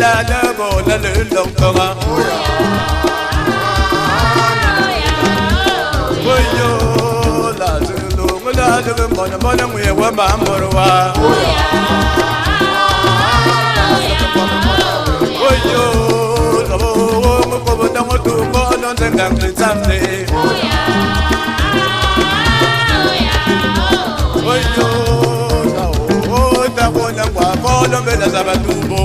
la la bo la le long tonga Oi yo la lu la lu mo na mo na mu ye wa ma mo wa Oi yo la bo mo ko bo na mo tu mo na dang dang le sam le Oi yo la o ta bo na wa mo na be la sa ba tu bo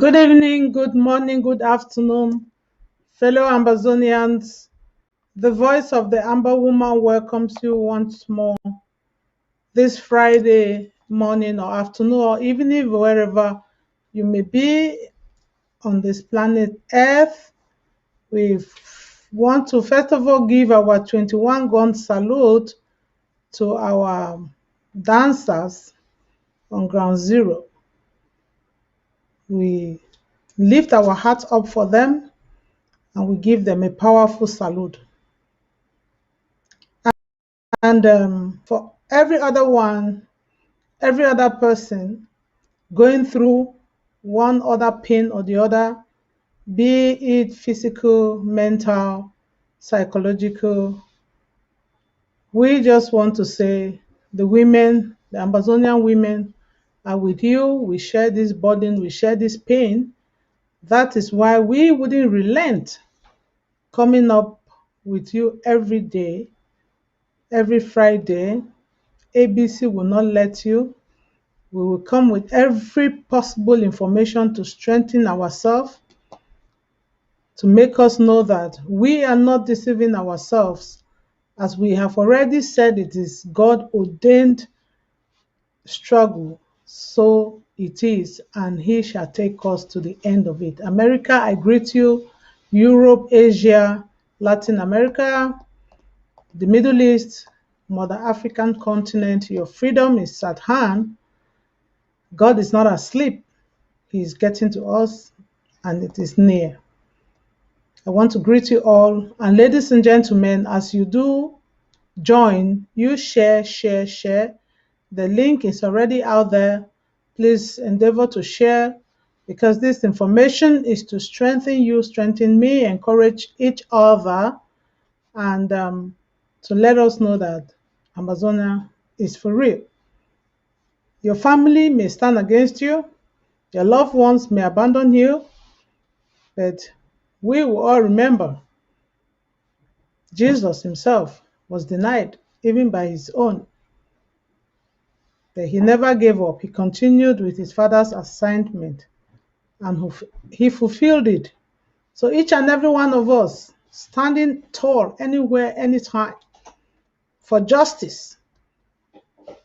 Good evening, good morning, good afternoon, fellow Ambazonians. The voice of the Amber Woman welcomes you once more this Friday morning or afternoon or evening, wherever you may be on this planet Earth. We want to first of all give our 21 gun salute to our dancers on Ground Zero. We lift our hearts up for them and we give them a powerful salute. And for every other person going through one other pain or the other, be it physical, mental, psychological, we just want to say the women, the Ambazonian women, are with you. We share this burden, we share this pain. That is why we wouldn't relent coming up with you every day, every Friday. ABC will not let you. We will come with every possible information to strengthen ourselves, to make us know that we are not deceiving ourselves. As we have already said, it is God ordained struggle, so it is, and He shall take us to the end of it. America, I greet you. Europe, Asia, Latin America, the Middle East, Mother African continent, your freedom is at hand. God is not asleep. He is getting to us, and it is near. I want to greet you all. And ladies and gentlemen, as you do join, you share. The link is already out there. Please endeavor to share, because this information is to strengthen you, strengthen me, encourage each other, and to let us know that Amazonia is for real. Your family may stand against you, your loved ones may abandon you, but we will all remember Jesus himself was denied even by his own, but he never gave up. He continued with his father's assignment and he fulfilled it. So each and every one of us standing tall anywhere, anytime, for justice,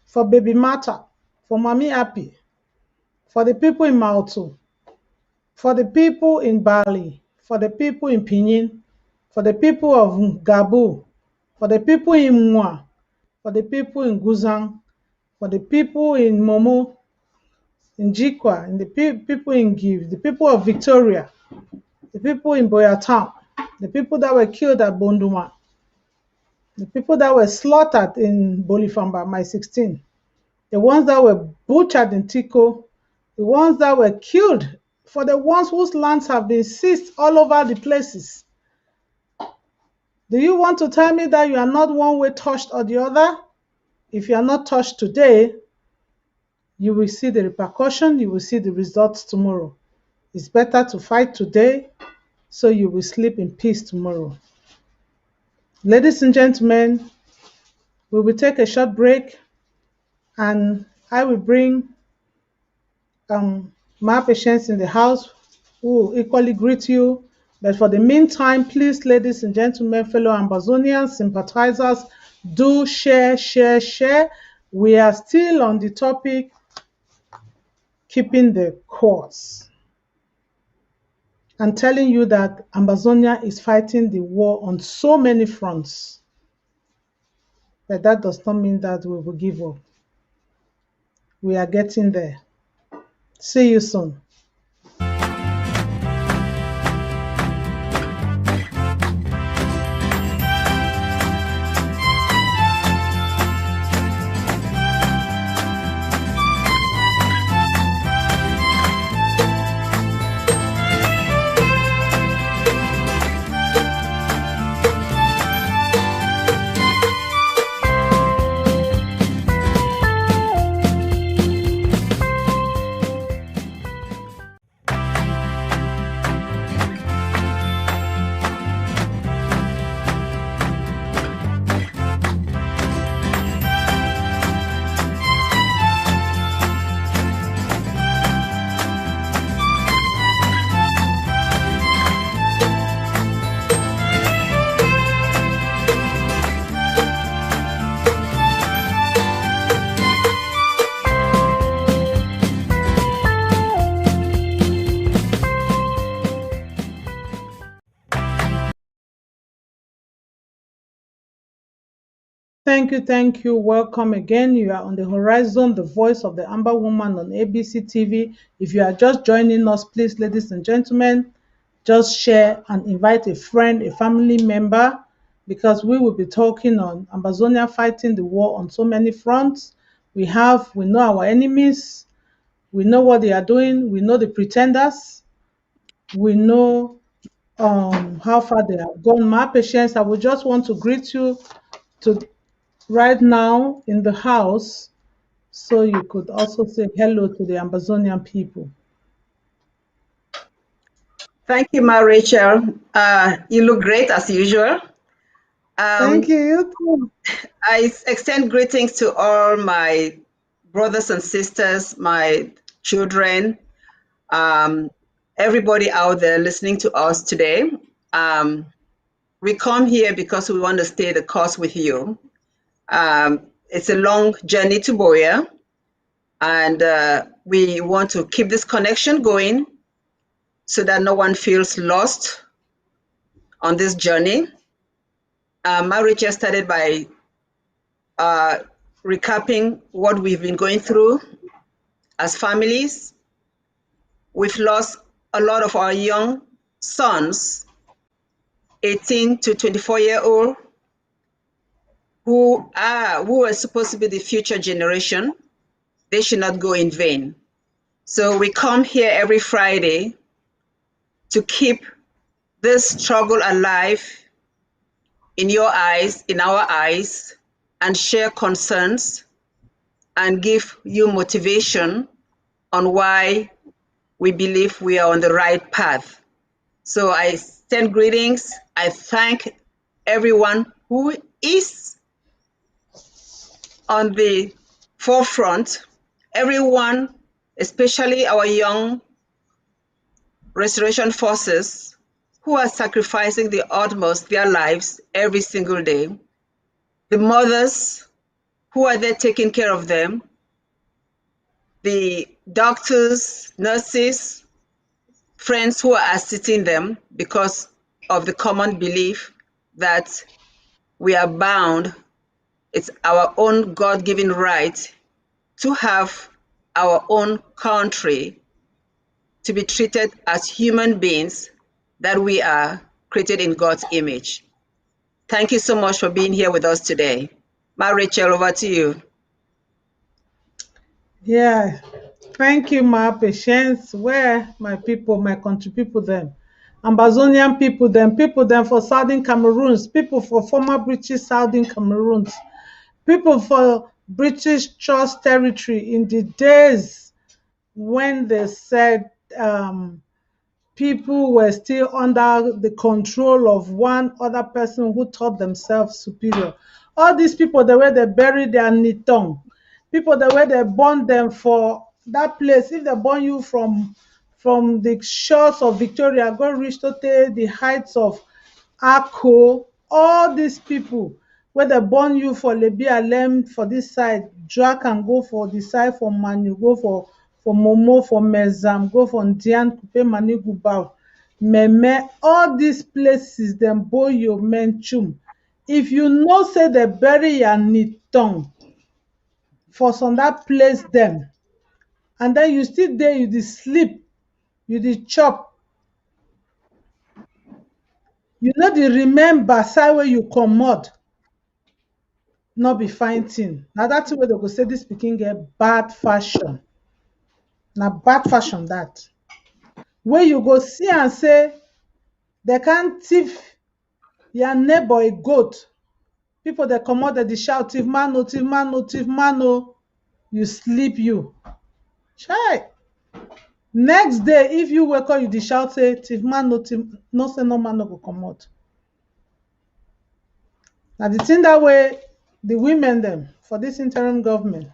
for Baby Mata, for Mami Api, for the people in Mautu, for the people in Bali, for the people in Pinyin, for the people of Gabu, for the people in Mwa, for the people in Guzang, for the people in Momo, in Jikwa, and the people in Give, the people of Victoria, the people in Boyatown, the people that were killed at Bonduma, the people that were slaughtered in Bolifamba, my 16, the ones that were butchered in Tiko, the ones that were killed, for the ones whose lands have been seized all over the places. Do you want to tell me that you are not one way touched or the other? If you are not touched today, you will see the repercussion, you will see the results tomorrow. It's better to fight today so you will sleep in peace tomorrow. Ladies and gentlemen, we will take a short break and I will bring my patients in the house who will equally greet you. But for the meantime, please, ladies and gentlemen, fellow Ambazonians, sympathizers, do share. We are still on the topic, keeping the course, and telling you that Ambazonia is fighting the war on so many fronts. But that does not mean that we will give up. We are getting there. See you soon. Thank you, thank you. Welcome again. You are on the horizon, the voice of the Amber Woman on ABC TV. If you are just joining us, please, ladies and gentlemen, just share and invite a friend, a family member, because we will be talking on Amazonia fighting the war on so many fronts. We know our enemies, we know what they are doing, we know the pretenders, we know how far they have gone. My patience, I would just want to greet you to right now in the house so you could also say hello to the Amazonian people. Thank you, Ma Rachel. You look great as usual. Thank you. You too. I extend greetings to all my brothers and sisters, my children, everybody out there listening to us today. We come here because we want to stay the course with you. It's a long journey to Boya, and we want to keep this connection going so that no one feels lost on this journey. Marriage started by recapping what we've been going through as families. We've lost a lot of our young sons, 18 to 24-year-old, who were supposed to be the future generation. They should not go in vain. So we come here every Friday to keep this struggle alive in your eyes, in our eyes, and share concerns and give you motivation on why we believe we are on the right path. So I send greetings. I thank everyone who is on the forefront, everyone, especially our young restoration forces who are sacrificing the utmost their lives every single day, the mothers who are there taking care of them, the doctors, nurses, friends who are assisting them because of the common belief that we are bound, it's our own God-given right to have our own country, to be treated as human beings that we are created in God's image. Thank you so much for being here with us today. Ma Rachel, over to you. Yeah. Thank you, my patience. Where my people, my country people, them, Amazonian people them for Southern Cameroons, people for former British Southern Cameroons, people for British Trust Territory in the days when they said people were still under the control of one other person who thought themselves superior. All these people, the way they bury their Nitong, people, the way they burn them for that place. If they burn you from the shores of Victoria, go reach to the heights of Akko, all these people, where they burn you for Lebi Alem for this side, drag and go for the side for Manu, go for Momo, for Mezam, go for Ndian, Kupe, Manigubao, Meme, all these places, them Boyo, Menchum. If you know, say they bury your Nitong for some that place them, and then you still there, you dey sleep, you dey chop, you no dey remember side where you comot, no be fine thing. Na that thing wey dem go say this pikin get bad fashion. Na bad fashion that. Wey you go see am say they can thief your neighbor a goat. People dey comot, dey dey shout, thief man o, thief man o, thief man o. You sleep you. Chai! Next day, if you wake up, you dey shout say thief man no, thief no, say no man no go comot. Na the thing that way the women them for this interim government,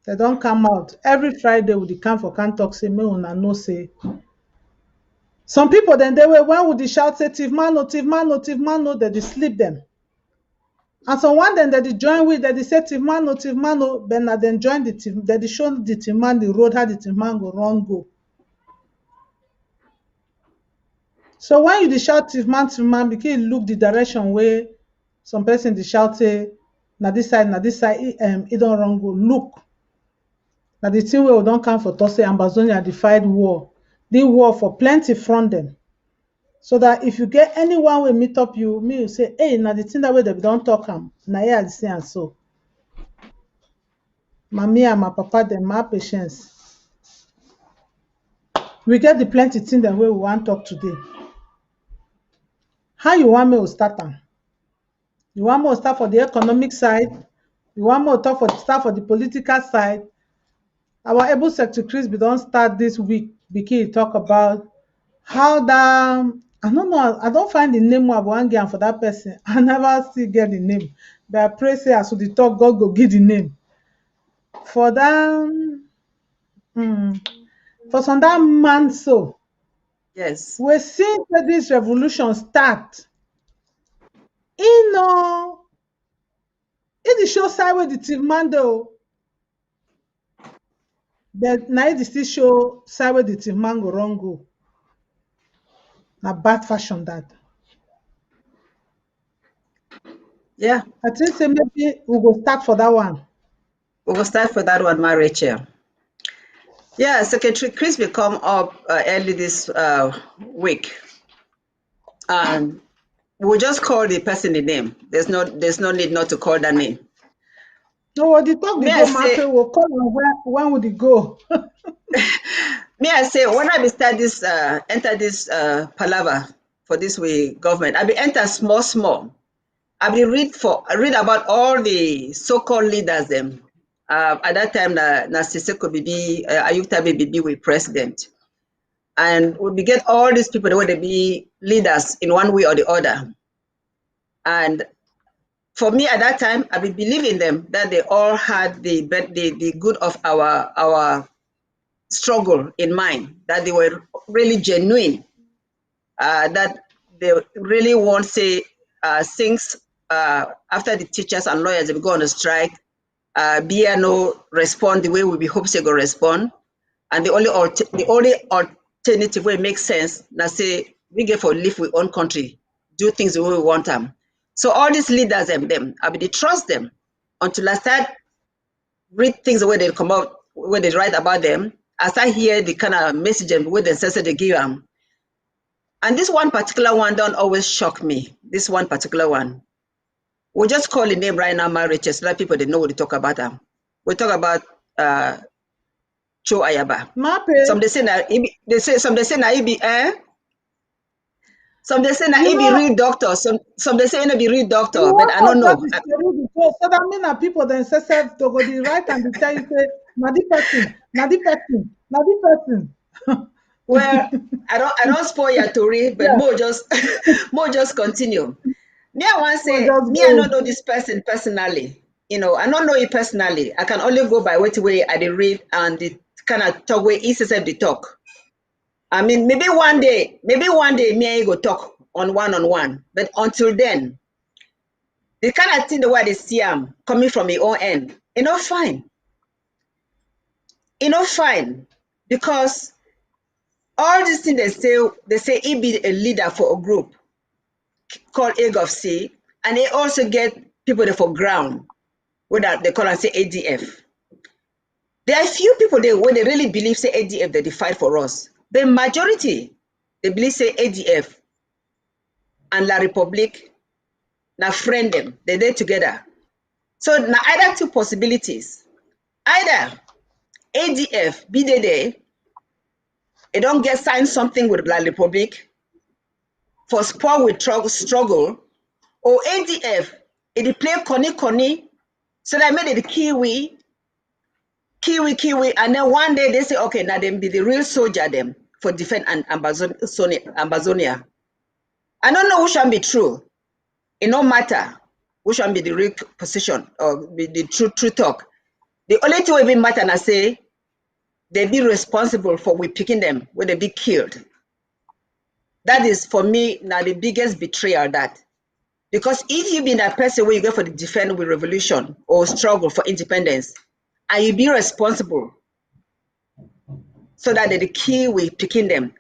they don come out every Friday with the can for can talk say make una know say some people then they were when would they shout say thief man no, thief man no, thief man no, they dey sleep them. And so one then they dey join with, they dey say thief man no, but na then join the thief, they dey show the thief man the road how the thief man go run go. So when you dey shout thief man, because you look the direction where some person dey shout say na this side, e don wrong go. Look, na the thing wey we don come for talk say Ambazonia defied war. The war for plenty from them. So that if you get anyone wey meet up you, me you say, hey, na the thing that way they don't talk am, na here I see am so. My me and my papa dem, my patience. We get the plenty thing that way we want talk today. How you want me to start am? You want me to start for the economic side? You want me to start for the political side? Our able Secretary Chris don start this week begin talk about how that, I don't know, I don't find the name of one girl for that person. I never still get the name. But I pray say as we talk, God go give the name. For that, for some that man so. Yes. We see that this revolution start. You know, it dey show side wey the thief man though. But now it still show side wey the thief man go wrong go. Na bad fashion that. Yeah. I think say maybe we go start for that one. We will start for that one, my Rachel. Yeah, Secretary Chris will come up early this week. And we'll just call the person the name. There's no need not to call that name. No, what the talk May dey I go say- matter, we'll call on when would it go? May I say, when I be start this, enter this palaver for this way government, I be enter small. I be read about all the so-called leaders them. At that time, na Siseko Bibi, Ayub Tabe Bibi were president. And we get all these people that want to be leaders in one way or the other. And for me at that time, I be believing them that they all had the good of our struggle in mind, that they were really genuine, that they really want say things after the teachers and lawyers have gone on a strike, BNO respond the way we be hope they go respond, and the only alternative way makes sense. Now say we get for live with own country, do things the way we want them. So all these leaders and them, I be trust them until I start read things the way they come out, when they write about them. As I hear the kind of message and way they say they give them. And this one particular one don't always shock me. This one particular one. We'll just call the name right now, Marriage, so that people they know what to talk about them. We talk about Cho Ayaba. Mape, Some they say na some they say na he be some they say na You he be know- real doctor. Some they say he no be real doctor, you but I don't know. want to tell the story before, so that mean that people then say self to go the right and they tell you say, na the person, na the person, na the person. Well, I don't spoil your story, but Yeah. more just continue. Me, I want to say, More just me, I go. don't know this person personally. You know, I don't know it personally. I can only go by what way I did read and the kind of talk where he says the talk. I mean, maybe one day, me and you go talk on one. But until then, the kind of thing the way they see him coming from your own end, fine. Fine. Because all these things they say he be a leader for a group called AGOFC, and they also get people there for ground, whether they call and say ADF. There are few people there when they really believe say ADF they fight for us. The majority they believe say ADF and La Republique now friend them, they're there together. So now either two possibilities. Either ADF be there, they don't get signed something with La Republique for sport with struggle, or ADF, it play Connie, so they made it Kiwi, and then one day they say, okay, now them be the real soldier them for defend Ambazonia. I don't know which one be true. It no matter which one be the real position or be the true talk. The only thing will be matter and I say they be responsible for we picking them when they be killed. That is for me now the biggest betrayal that. Because if you be that person where you go for the defend with revolution or struggle for independence, and you be responsible so that the key we picking them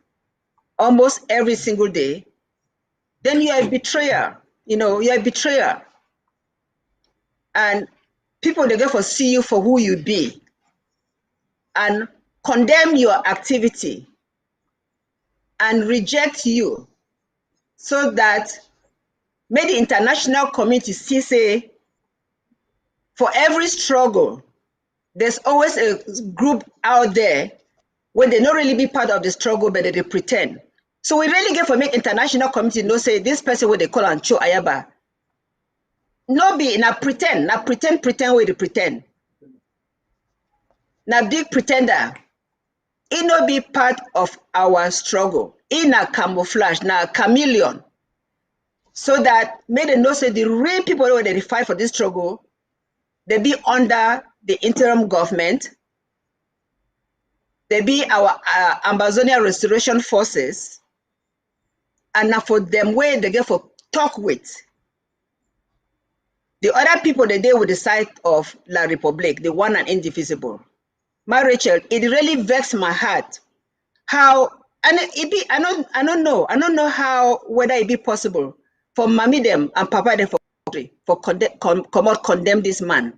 almost every single day, then you're a betrayer. You're a betrayer. and people they go for see you for who you be and condemn your activity and reject you, so that may the international community see say for every struggle there's always a group out there when they don't really be part of the struggle, but they pretend. So we really get for make international community know say this person what they call on Cho Ayaba. No be na pretend way to pretend. Na big pretender. It no be part of our struggle. In a camouflage, na chameleon. So that may they know say the real people who they fight for this struggle, they be under the interim government. They be our Amazonian Restoration Forces, and now for them where they get for talk with. The other people they deal with the side of La Republique, the one and indivisible. My Rachel, it really vexed my heart. How and it be I don't know how whether it be possible for mommy them and papa them for condemn this man.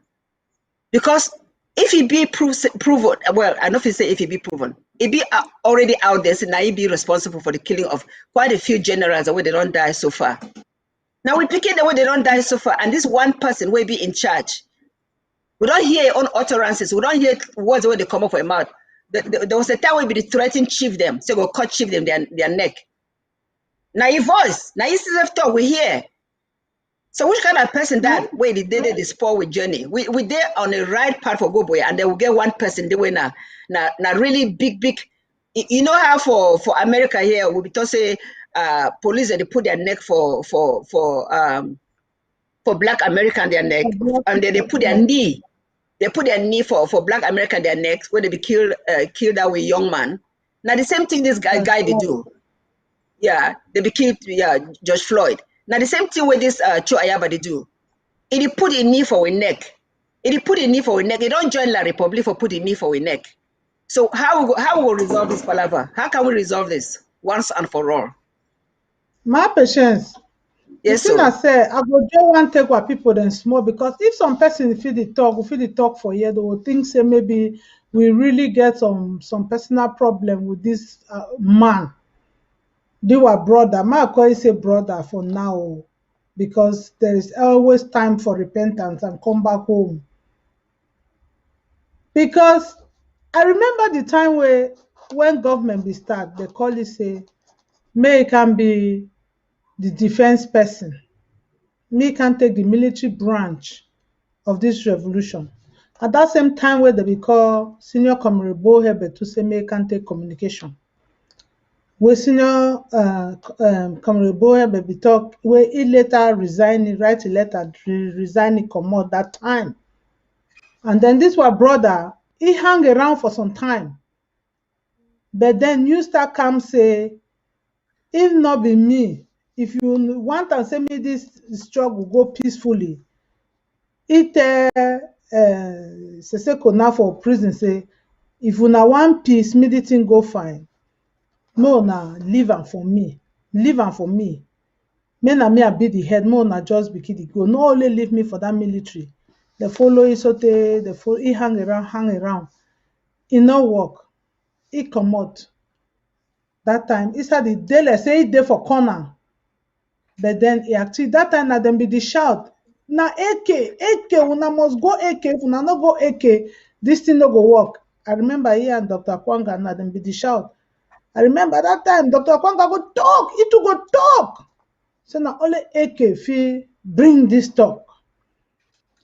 Because if he be proven, well, I know if he say if he be proven, it be already out there, so now he be responsible for the killing of quite a few generals where they don't die so far. Now we picking the way they don't die so far, and this one person will be in charge. We don't hear your own utterances. We don't hear words where they come up for a mouth. There was a time where we threatened chief them, so we'll cut chief them their neck. Now your voice, now you still talk, we hear. So which kind of person that way they did the sport with journey? We there on the right path for go boy, and they will get one person they were now really big. You know how for America here we be to say police they put their neck for Black American their neck, and then they put their knee. They put their knee for Black American their necks when they be killed that way young man. Now the same thing this guy they do. Yeah, they be killed. Yeah, George Floyd. Now the same thing with this Cho Ayaba they do. It put a knee for a neck. It put a knee for a neck. They don't join La Republique for put a knee for a neck. So how we resolve this palaver? How can we resolve this once and for all? My patience. Yes, the thing sir. I say, I go just want take what people then small, because if some person feel the talk for here, they will think say maybe we really get some personal problem with this man. They were brother. My call say brother for now, because there is always time for repentance and come back home. Because I remember the time when government be start, they call it say, may it can be the defense person. Me can take the military branch of this revolution. At that same time where they be call Senior Comrade Bohebe to say me can take communication. Where Senior Comrade Bohebe be talk, where he later resign, write a letter, resign, come out that time. And then this was brother, he hang around for some time. But then you start come say, if not be me, if you want to say me this struggle go peacefully, it Seseko now for prison say, if una want peace, me the thing go fine. No, na leave am for me. Leave am for me. Me na me I be the head. No, na just be kid go. No only leave me for that military. They follow Isote, they follow. He hang around. It no work. He come out. That time, he said the day let's say he dey for corner. But then he actually that time na them be the shout. Na AK, una must go AK. If una not go AK, this thing no go work. I remember here and Dr. Kwanga na them be the shout. I remember that time Dr. Kwanga go talk, he too go talk. So now only AK fit bring this talk.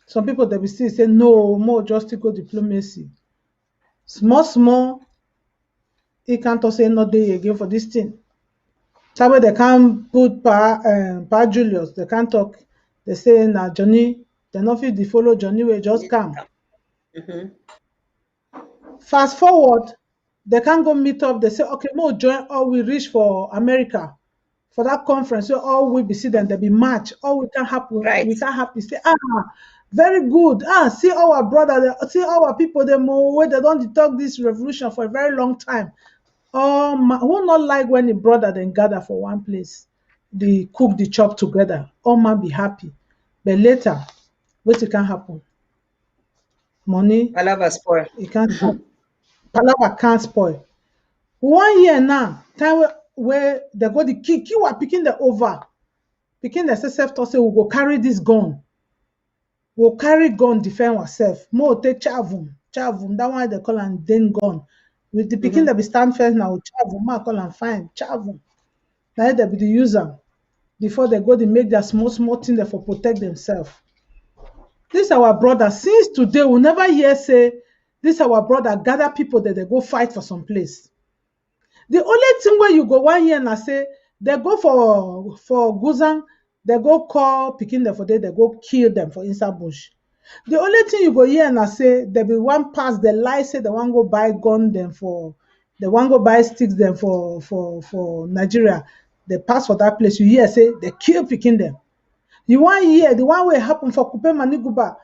Some people they will still say no, more justical diplomacy. Small, he can't say no day again for this thing. So they can't put Pa Julius, they can't talk. They say now Johnny, they not fit to follow Johnny will just come. Fast forward, they can't go meet up. They say, okay, more join or we reach for America for that conference. So all we be see them, they be match. All we can happen, Right. we can happy. Say, very good. See our brother, see our people, they more where they don't talk this revolution for a very long time. Who not like when the brother then gather for one place, they cook the chop together. All man be happy. But later, What it can happen? Money, Palava spoil. it can't happen. Palava can't spoil. 1 year now, time where they go the kick, you are picking the over. Picking the SSF to say we go carry this gun. We'll carry gun defend ourselves. More take chavum. Chavum, that one they call and then gun. With the picking that be stand first now, chavum, ma call and fine. Chavum. Now they be the user. Before they go, they make their small thing there for protect themselves. This our brother. Since today, we never hear say this our brother gather people that they go fight for some place. The only thing where you go 1 year and say they go for Guzang, they go call picking them for they go kill them for inside bush. The only thing you go hear and say they be one pass the lie say they want go buy gun them for they want go buy sticks them for Nigeria. They pass for that place. You hear say they kill picking them. You want hear the one way happen for Kupe Maniguba,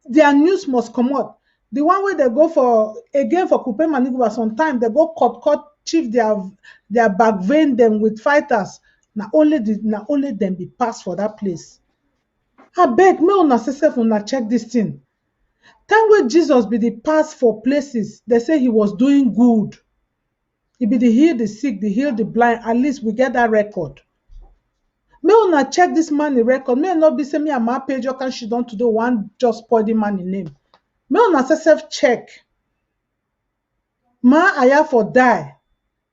their news must come out. The one way they go for again for Kupe Maniguba, sometimes they go cut chief their back vein them with fighters. Now only them be passed for that place. I beg me una sef una check this thing. Time where Jesus be the pass for places, they say he was doing good. He be the heal the sick, the heal the blind. At least we get that record. May una check this man the record. May not be say me and my page or can she done to do one just spoil the man in name. May una self check. Ma aya for die.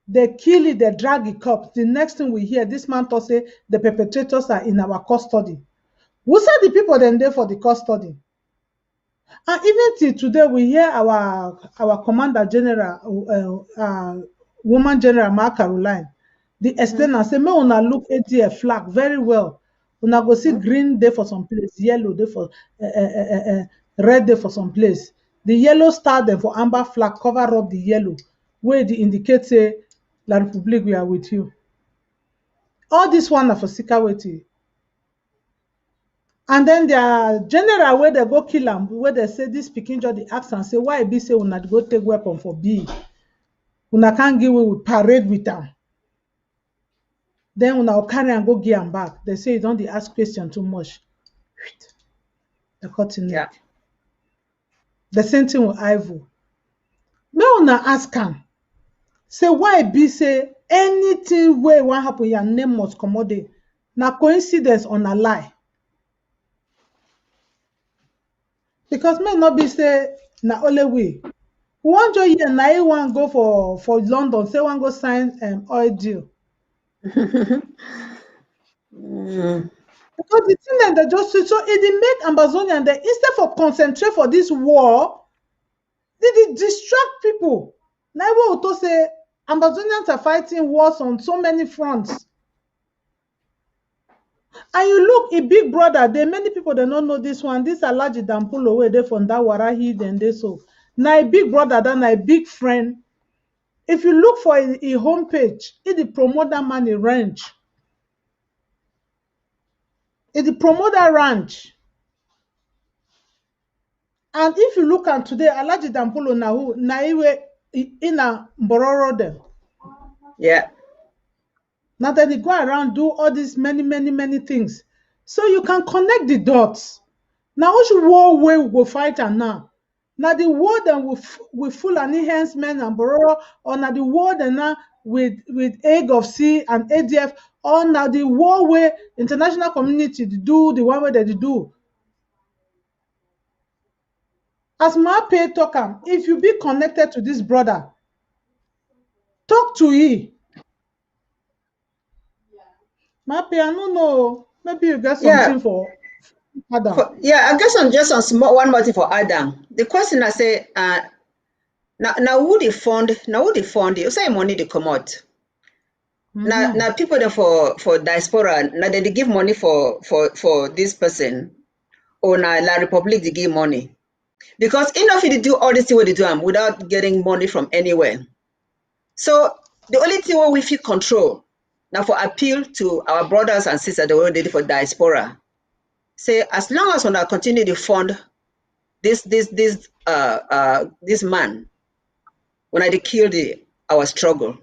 They kill it, they drag it up. The next thing we hear, this man to say the perpetrators are in our custody. Who said the people then there for the custody? And even till today, we hear our commander general, woman general Mark Caroline, the explainer say, "May una look ATF flag very well. Una go see green day for some place, yellow day for red day for some place. The yellow star them for amber flag cover up the yellow, where they indicate say, La Republique, we are with you. All this one are for security. And then their general where they go kill them, where they say this Pikin just the ask and say, why be say una go take weapon for B? Una can't give we parade with them. Then una carry and go give them back. They say you don't ask question too much. They cut in neck. The same thing with Ivo. Me una ask him. Say why be say anything where what happen, your name must come out there. Na coincidence on a lie. Because may not be say na only way. We want to hear na one go for London, say one go sign oil deal. Because the thing that they just so it make Ambazonian that instead of concentrate for this war, they distract people. Now we to say Ambazonians are fighting wars on so many fronts. And you look a big brother, there many people that don't know this one. This Alhaji Dampulo where they from that Warahi then they so. Now a big brother, then a big friend. If you look for a homepage, it promote that man a ranch. It promote that ranch. And if you look at today, Alhaji Dampulo na in a Mbororo them. Yeah. Now that they go around do all these many things. So you can connect the dots. Now which war way we go fight and now? Now the war then with Fulani henchmen and Bororo, or now the war then now with Egg of Sea and ADF, or now the war where international community do the one way that they do. As my pay talk, if you be connected to this brother, talk to he. Mappy, I don't know. Maybe you get something for Adam. I guess I'm just on small one more thing for Adam. The question I say, now who they fund? You say money they come out. Now people there for diaspora. Now they give money for this person, or now La Republique they give money because enough they do all this thing what they do without getting money from anywhere. So the only thing what we feel control. Now for appeal to our brothers and sisters that we did for diaspora, say as long as we continue to fund this man, when I kill our struggle,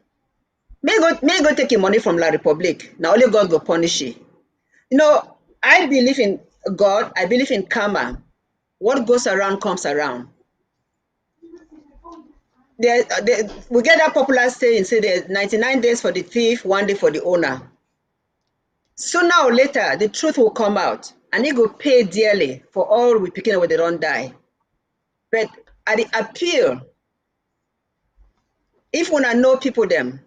may go take money from La Republique. Now only God will punish you. You know, I believe in God. I believe in karma. What goes around comes around. We get that popular saying, say there's 99 days for the thief, 1 day for the owner. Sooner or later, the truth will come out, and he go pay dearly for all we picking up when they don't die. But at the appeal, if una know people them,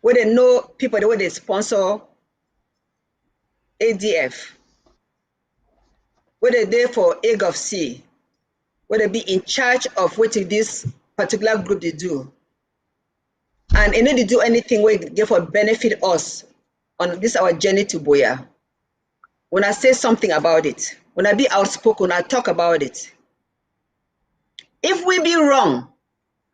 where they know people the way they sponsor ADF, where they there for egg of C, where they be in charge of what this particular group they do. And they need to do anything where they for benefit us on this our journey to Buea. When I say something about it, when I be outspoken, I talk about it. If we be wrong,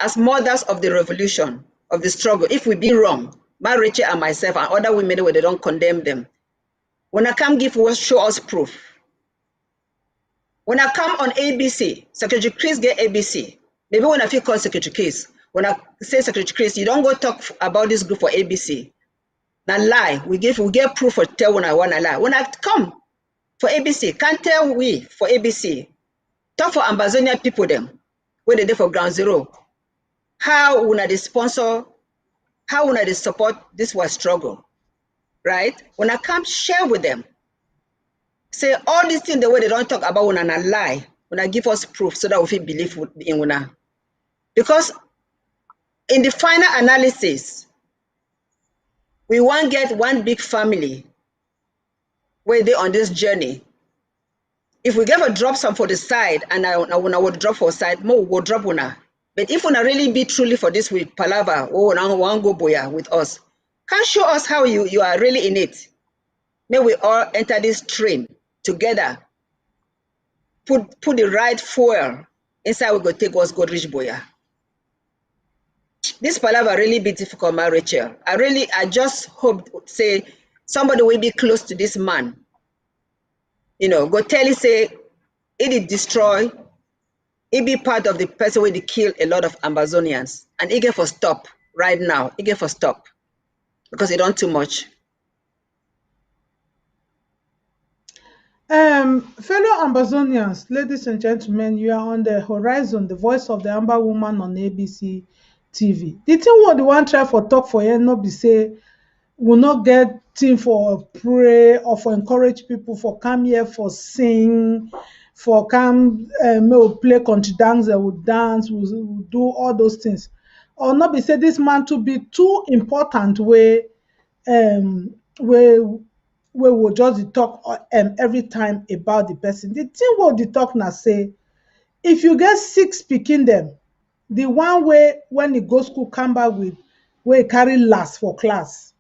as mothers of the revolution, of the struggle, if we be wrong, my Rachel and myself and other women where they don't condemn them, when I come show us proof. When I come on ABC, Secretary Chris get ABC. Maybe when I feel call Secretary Chris, when I say Secretary Chris, you don't go talk about this group for ABC. Now lie, we get proof for tell when I want to lie. When I come for ABC, can't tell we for ABC. Talk for Ambazonia people them, where they there for Ground Zero. How when they sponsor, how when they support this was struggle, right? When I come share with them, say all these things the way they don't talk about when I lie, when I give us proof so that we feel believe in una. Because in the final analysis, we want get one big family where they on this journey. If we ever drop some for the side and when I would drop for side, more will drop una. But if una really be truly for this with Palava or one go Buea with us, can show us how you are really in it. May we all enter this train together. Put the right fuel inside, we go take us go reach Buea. This Palava really be difficult, my Rachel. I just hope say somebody will be close to this man. You know, go tell you say it destroy. It be part of the person where they kill a lot of Amazonians, and it get for stop right now. It get for stop because it don't too much. Fellow Ambazonians, ladies and gentlemen, you are on the horizon, the voice of the Amber Woman on ABC TV. The thing what the one try for talk for here, not be say will not get team for pray or for encourage people for come here for sing, for come we'll play country dance, we'll dance, we'll do all those things. Or not be say this man to be too important way we will just talk every time about the person. The thing what the talk now say, if you get 6 picking them, the one way when you go school come back with where carry last for class.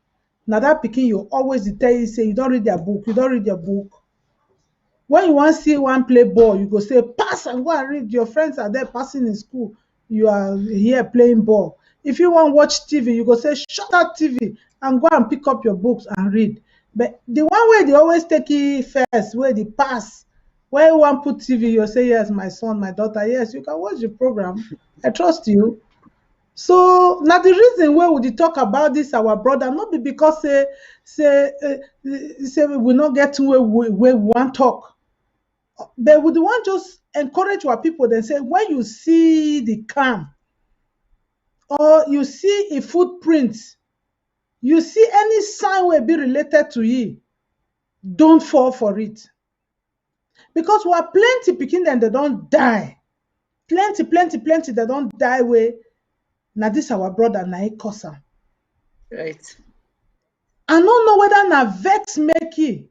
Now that picking you always tell you say you don't read their book, you don't read your book. When you want to see one play ball, you go say pass and go and read. Your friends are there passing in school. You are here playing ball. If you want to watch TV, you go say shut that TV and go and pick up your books and read. But the one way they always take it first, where they pass, where you want put TV, you say yes, my son, my daughter, yes, you can watch the program. I trust you. So now the reason why we talk about this our brother not be because say we will not get to where we want talk, but we want just encourage our people. Then say when you see the calm or you see a footprint, you see any sign will be related to you, don't fall for it, because we are plenty picking them they don't die, plenty they don't die way. Now this our brother na he cause am. Right. I don't know whether na vex make it,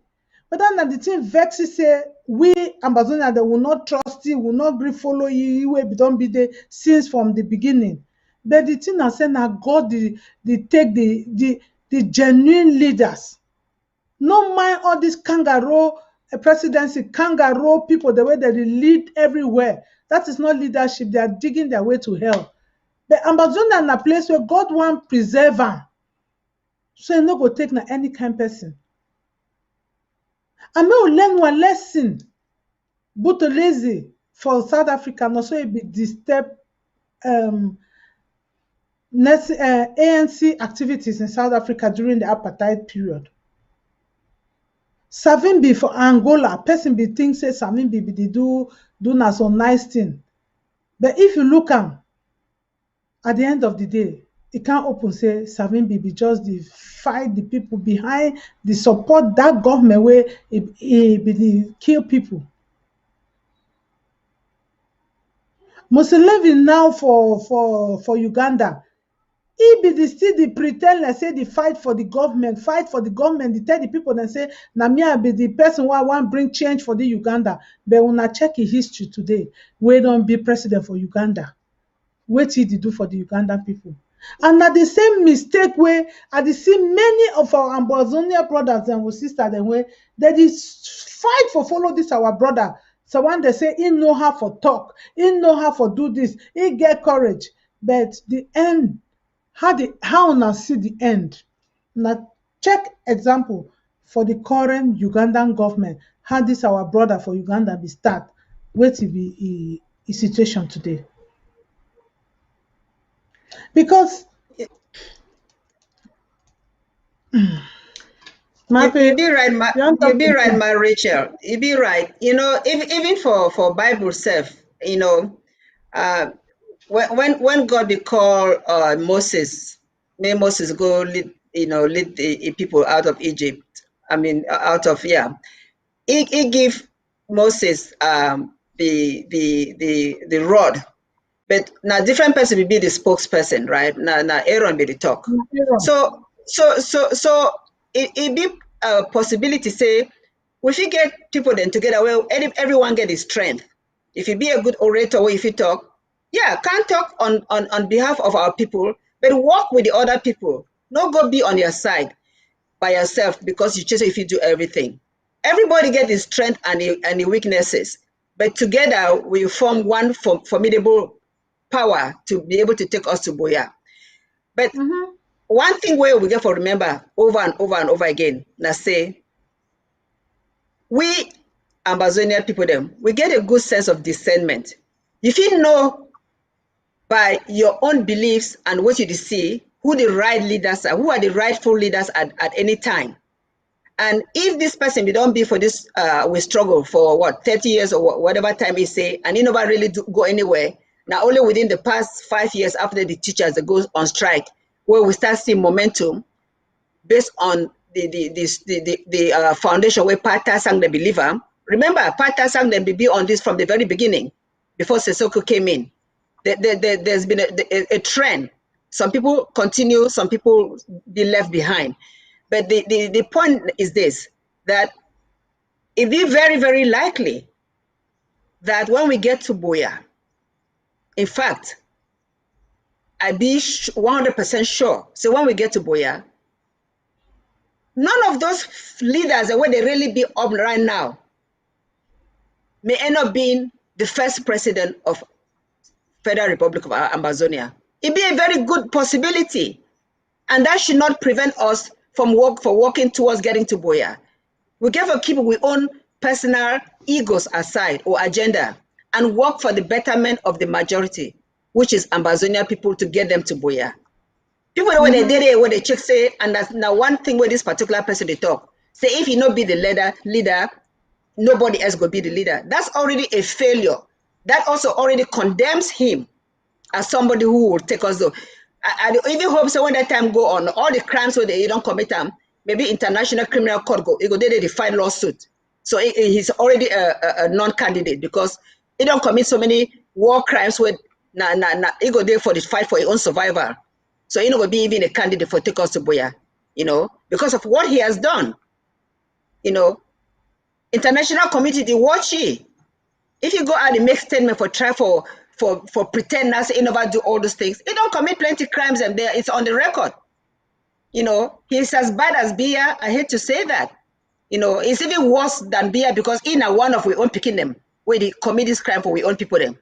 whether na the thing vex say we Ambazonia they will not trust you, will not agree follow you, will don't be there since from the beginning. But the thing I say na God the take the genuine leaders. No mind all this kangaroo presidency, kangaroo people the way that they lead everywhere. That is not leadership. They are digging their way to hell. But Ambazonia na place where God want preserve am. So you no go take na any kind person. And we learn one lesson. Buthelezi for South Africa, and also it be disturb ANC activities in South Africa during the apartheid period. Savimbi for Angola, person be think say Savimbi be dey do na some nice thing. But if you look am, at the end of the day, e can't open say Savimbi be just the fight the people behind the support that government where e be the kill people. Museveni now for Uganda, he be the still the pretend like say the fight for the government, they tell the people and say, na me I be the person who I want bring change for the Uganda. But when I check his history today, we don't be president for Uganda. What did he do for the Ugandan people? And at the same mistake where I see many of our Ambazonia brothers and sisters them where they fight for follow this our brother. So when they say he know how for talk, he know how for do this, he get courage. But the end, how now see the end? Now check example for the current Ugandan government, how this our brother for Uganda be start, what will be a situation today. Because You be right, you ma Rachel. You be right. You know, even for Bible self, you know, when God be call Moses, may Moses go lead, lead the people out of Egypt. I mean, out of he give Moses the rod, but now different person will be the spokesperson, right? Now Aaron be the talk. So it be a possibility say we should get people then together where everyone get his strength. If you be a good orator or if you talk, can't talk on behalf of our people, but work with the other people. Not go be on your side by yourself because you just if you do everything. Everybody get his strength and the weaknesses, but together we form one formidable power to be able to take us to Buea. But one thing where we get to remember over and over and over again, now say, we Ambazonia people them, we get a good sense of discernment. If you know by your own beliefs and what you see, who the right leaders are, who are the rightful leaders at any time. And if this person we don't be for this, we struggle for what 30 years or whatever time he say, and he never really go anywhere. Now only within the past 5 years after the teachers that go on strike, where we start seeing momentum based on the foundation where Pata sang the believer. Remember, Pata sang the be on this from the very beginning, before Sissoko came in. There's been a trend. Some people continue, some people be left behind. But the point is this, that it be very, very likely that when we get to Buea, in fact, I be 100% sure. So when we get to Buea, none of those leaders where they really be up right now may end up being the first president of Federal Republic of Ambazonia. It be a very good possibility, and that should not prevent us from working towards getting to Buea. We get to keep our own personal egos aside or agenda and work for the betterment of the majority, which is Ambazonia people, to get them to Buea. People when they did it, when they check say, and that's now one thing where this particular person they talk, say if he not be the leader, nobody else will be the leader. That's already a failure. That also already condemns him as somebody who will take us though. I even hope so when that time go on, all the crimes where they don't commit them, maybe International Criminal Court go, he go there they file lawsuit. So he's already a non-candidate because he don't commit so many war crimes where he go there for the fight for his own survival. So he not gonna be even a candidate for take us to Buea, because of what he has done. International community watch it. If you go out and make statement for try for pretend now say he never do all those things, he don't commit plenty crimes and there it's on the record. He's as bad as Biya. I hate to say that. It's even worse than Biya because he now one of we own picking them where they commit this crime for we own people them.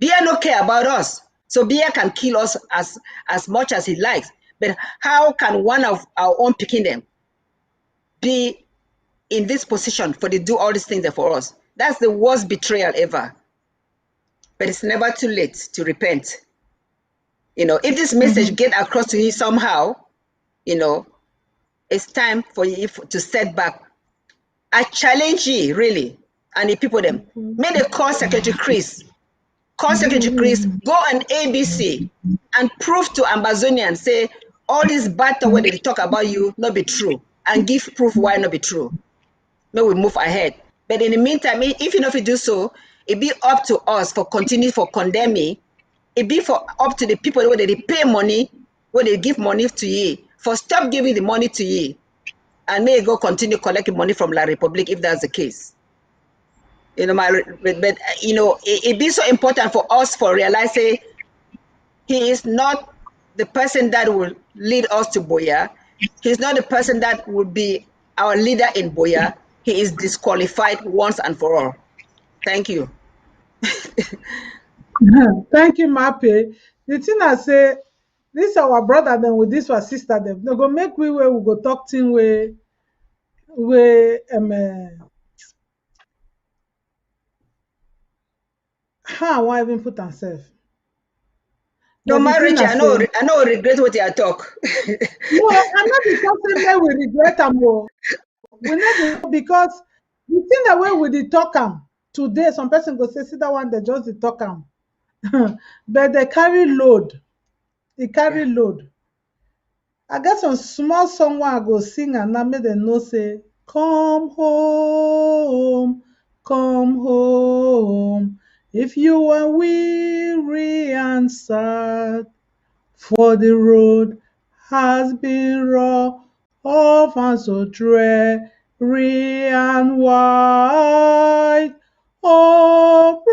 Biya no care about us. So Biya can kill us as much as he likes. But how can one of our own picking them be in this position for they do all these things for us? That's the worst betrayal ever. But it's never too late to repent. If this message get across to you somehow, it's time for you to set back I challenge ye, really, and the people them. May they call Secretary Chris. Call Secretary Chris, go on ABC and prove to Ambazonians, say, all this bad talk where they talk about you not be true, and give proof why not be true. May we move ahead. But in the meantime, if you know if you do so, it be up to us for continue for condemning. It be for up to the people where they pay money, where they give money to ye, for stop giving the money to ye, and may go continue collecting money from La Republic if that's the case. You know, but you know, it be so important for us for realizing he is not the person that will lead us to Buea. He's not the person that will be our leader in Buea. He is disqualified once and for all. Thank you. Thank you, Mape. The thing I say, this our brother them with this our sister them. They go make we where we go talk thing where how I want even put myself. No, marriage, I know regret what you talk. No, I'm not the person that we regret them. We know because the thing that way we dey talk am today, some person go say, see that one they just dey talk am. But they carry load. They carry load. I get some small song I go sing and now make them know say, come home, if you are weary and sad, for the road has been rough and so dreary and wide. Oh,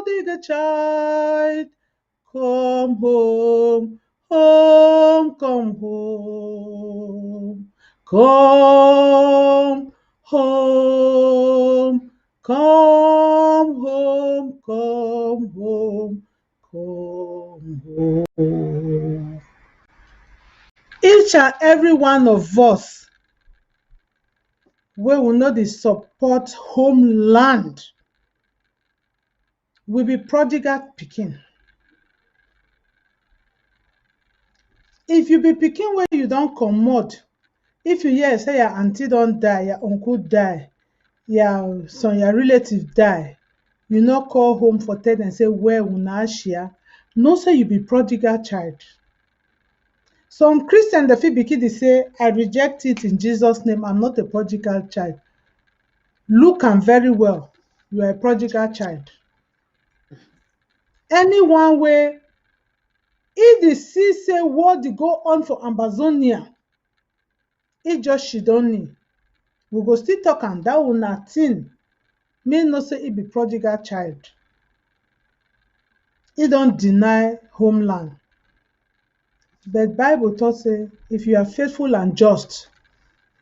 prodigal child, come home, come home, come home, come home, come home, come home. Each and every one of us, we will not support homeland, will be prodigal pikin. If you be pikin where you don't comot, if you hear say your auntie don't die, your uncle die, your relative die, you not call home for tell and say where una share, no say you be prodigal child. Some Christian the fit begin to say, I reject it in Jesus' name, I'm not a prodigal child. Look am very well, you are a prodigal child. Anyone where if the see say what dey go on for Ambazonia, it just she don't need. We go still talk am that una thing may know say it be prodigal child. He don't deny homeland. But Bible taught say if you are faithful and just,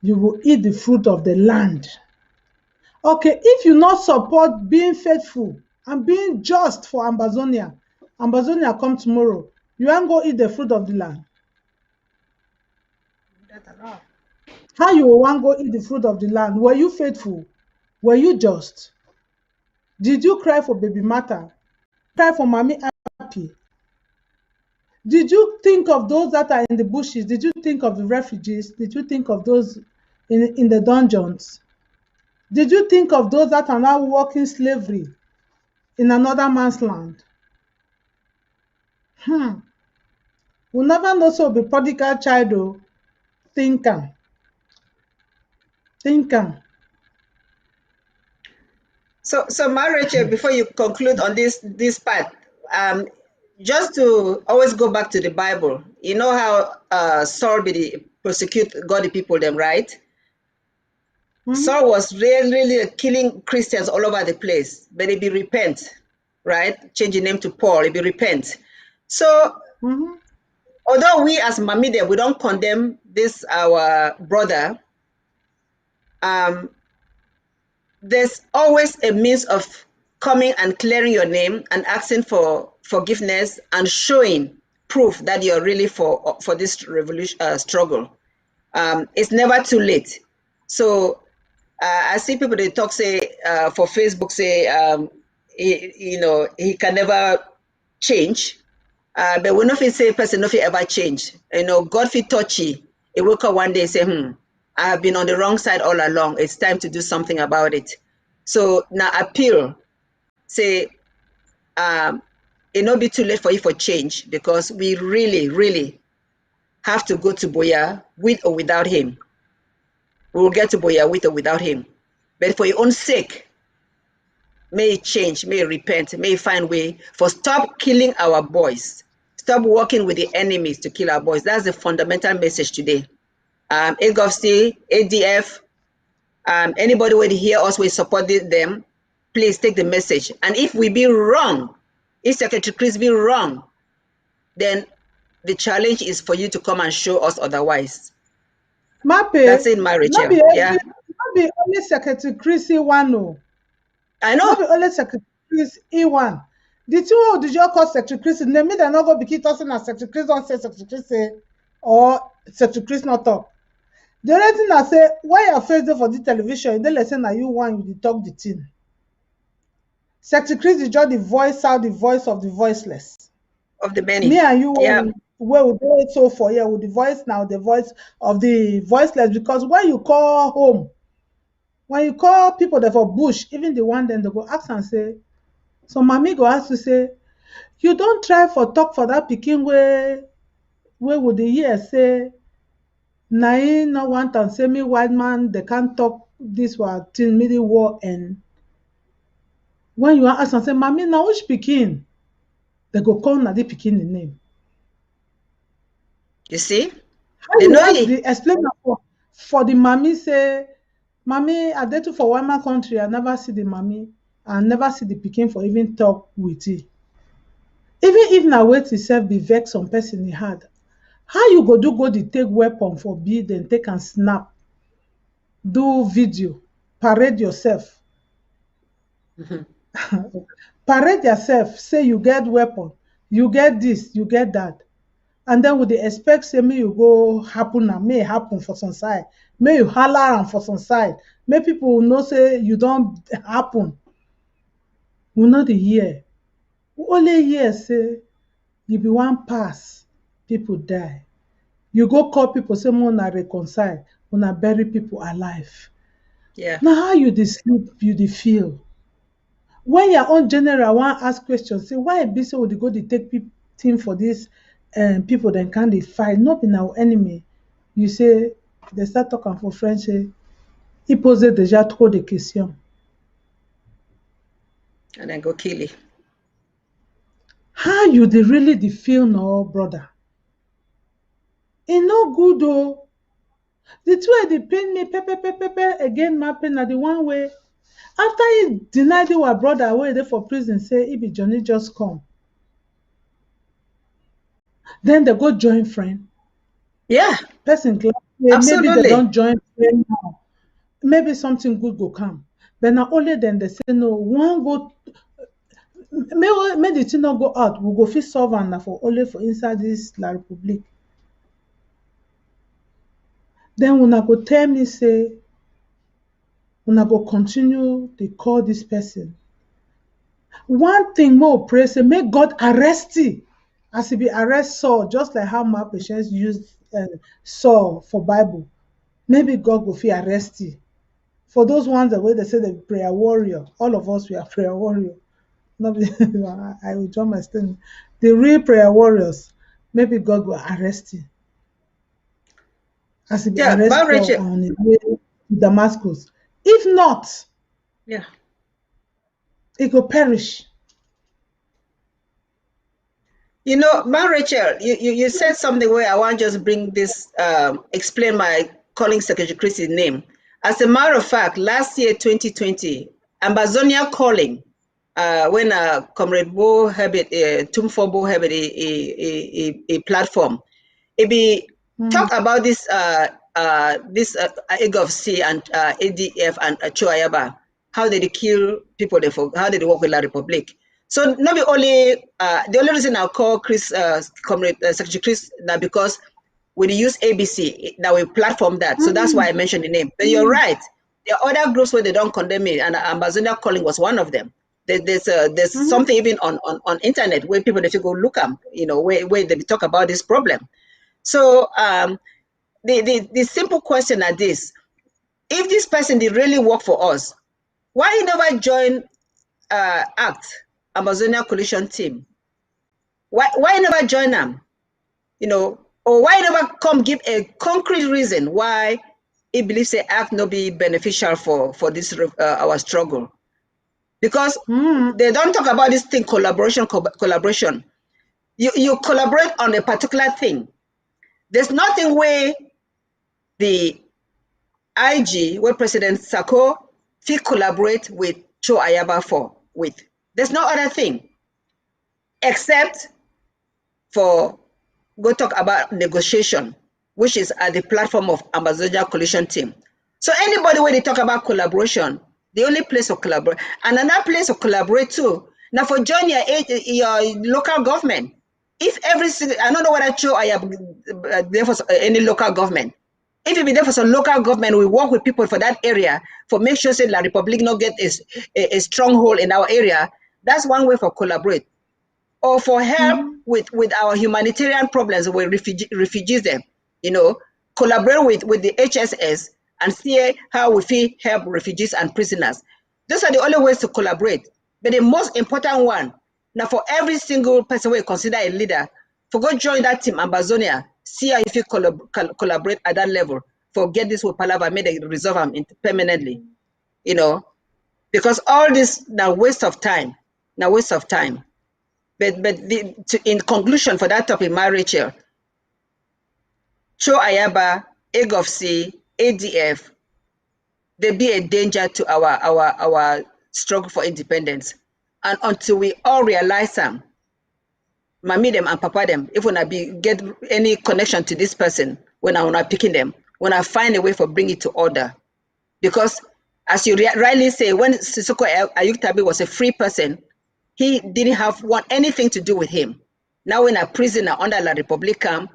you will eat the fruit of the land. Okay, if you not support being faithful and being just for Ambazonia come tomorrow, you ain't go eat the fruit of the land. How you want go eat the fruit of the land? Were you faithful? Were you just? Did you cry for baby Martha? Cry for mommy happy? Did you think of those that are in the bushes? Did you think of the refugees? Did you think of those in the dungeons? Did you think of those that are now working slavery in another man's land? We'll never know so be prodigal child though. Think am. So marriage, before you conclude on this part, just to always go back to the Bible. You know how Saul persecute godly people them, right? Saul was really killing Christians all over the place, but he be repent, right? Change the name to Paul, he be repent. So although we as Mamide, we don't condemn this our brother, there's always a means of coming and clearing your name and asking for forgiveness and showing proof that you're really for this revolution struggle. It's never too late. So I see people they talk say for Facebook say he can never change, but we not say person not ever change. God fit touch you. He will come one day say I have been on the wrong side all along. It's time to do something about it. So now appeal, say, it not be too late for you for change, because we really, really have to go to Buea with or without him. We will get to Buea with or without him. But for your own sake, may change, may repent, may find way for stop killing our boys. Stop working with the enemies to kill our boys. That's the fundamental message today. AGOVC, ADF, anybody will hear us, we support them, please take the message. And if we be wrong, if Secretary Chris be wrong, then the challenge is for you to come and show us otherwise. Mape, that's it, my Rachel. Yeah. Not be only Secretary Chris E1. I know. Not be only Secretary Chris E1. The two did you call Secretary Chris? They mean they're not going to be tossing as Secretary Chris don't say Secretary Chris say, or Secretary Chris not talk. The only thing I say, why you're faced for the television, they listen that you want you to talk the thing. Secretary Chris is just the voice out, the voice of the voiceless. Of the many. Me and you, yeah. where we do it so for here with the voice now, the voice of the voiceless. Because when you call home, when you call people that for bush, even the one then they go ask and say, so mommy go ask to say, you don't try for talk for that picking where would the year say, Nine no want and say me white man, they can't talk this war till middle war end. When you ask and say, mommy, now which picking? They go call na the picking the name. You see? How you ask the explain for the mommy say, mommy, I did for one man country, I never see the mommy, I never see the picking for even talk with it. Even if na wait itself be vex some person he had. How you go the take weapon for be then take and snap, do video, parade yourself. Parade yourself, say you get weapon, you get this, you get that. And then with the expect say may you go happen and may happen for some side. May you holler and for some side. May people know say you don't happen. We know the year. Only year say you be one pass, people die. You go call people, say una reconcile, una bury people alive. Yeah. Now how you dey sleep, you dey feel. When your own general want ask questions, say why be so they go to take team for this people then can they fight, not be our enemy. You say they start talking for French, say il posait déjà trop de questions. And then go kill it. How you dey really dey feel no brother? It no good though. The two they pain me, pepper again mapping na the one way. After he denied our brother away there for prison, say he be Johnny just come. Then they go join friend. Yeah. Person glad maybe they don't join friend now. Maybe something good go come. But now only then they say no, one go may the thing not go out, we go fit solve and for only for inside this La Republique. Then when I go tell me say when I go continue to call this person. One thing more pray say make God arrest you as he be arrest Saul, just like how my patients used Saul for Bible. Maybe God go fit arrest you. For those ones that way they say the prayer warrior, all of us we are prayer warrior. Not I will join my stand. The real prayer warriors, maybe God will arrest you. As he be arrest Saul on his way to Damascus. If not, yeah, it will perish. You know, Ma Rachel, you said something where I want to just bring this, explain my calling Secretary Chris's name. As a matter of fact, last year, 2020, Ambazonia calling, when Comrade Bo Herbert, Tumfo Bo Herbert, a platform, it be talk about this AGOVC and ADF and Choayaba, how did they kill people, how did they work with La Republique. So not only, the only reason I call Chris, Comrade Secretary Chris, that because we use ABC, that we platform that. So that's why I mentioned the name. But you're right. There are other groups where they don't condemn it, and Ambazonia calling was one of them. There's something even on internet where people, if you go look up, you know, where they talk about this problem. So the simple question are this: if this person did really work for us, why he never join ACT, Amazonia Coalition Team? Why never join them? You know, or why never come give a concrete reason why he believes the ACT no be beneficial for this our struggle? Because they don't talk about this thing, collaboration. You collaborate on a particular thing. There's nothing where the IG, where President Sako, he collaborate with Cho Ayaba with. There's no other thing except for go talk about negotiation, which is at the platform of Amazonia Coalition Team. So anybody when they talk about collaboration, the only place to collaborate, and another place to collaborate too. Now for join your local government, if every single, I don't know whether Cho Ayaba there for any local government. If you be there for some local government, we work with people for that area for make sure say La Republic not get a stronghold in our area. That's one way for collaborate. Or for help with our humanitarian problems with refugees them, you know, collaborate with the HSS and see how we feel help refugees and prisoners. Those are the only ways to collaborate. But the most important one, now for every single person we consider a leader, for go join that team Amazonia, see how if you collaborate at that level, for get this with Palava, made they resolve them permanently, you know, because all this now waste of time, But in conclusion for that topic, Rachel, Cho Ayaba, EGOFC, ADF, they be a danger to our struggle for independence. And until we all realize them, mommy them and papa them, if when I get any connection to this person, when I wanna picking them, when I find a way for bring it to order. Because as you rightly say, when Sisoko Ayuktabi was a free person, he didn't want anything to do with him. Now in a prisoner under La Republica,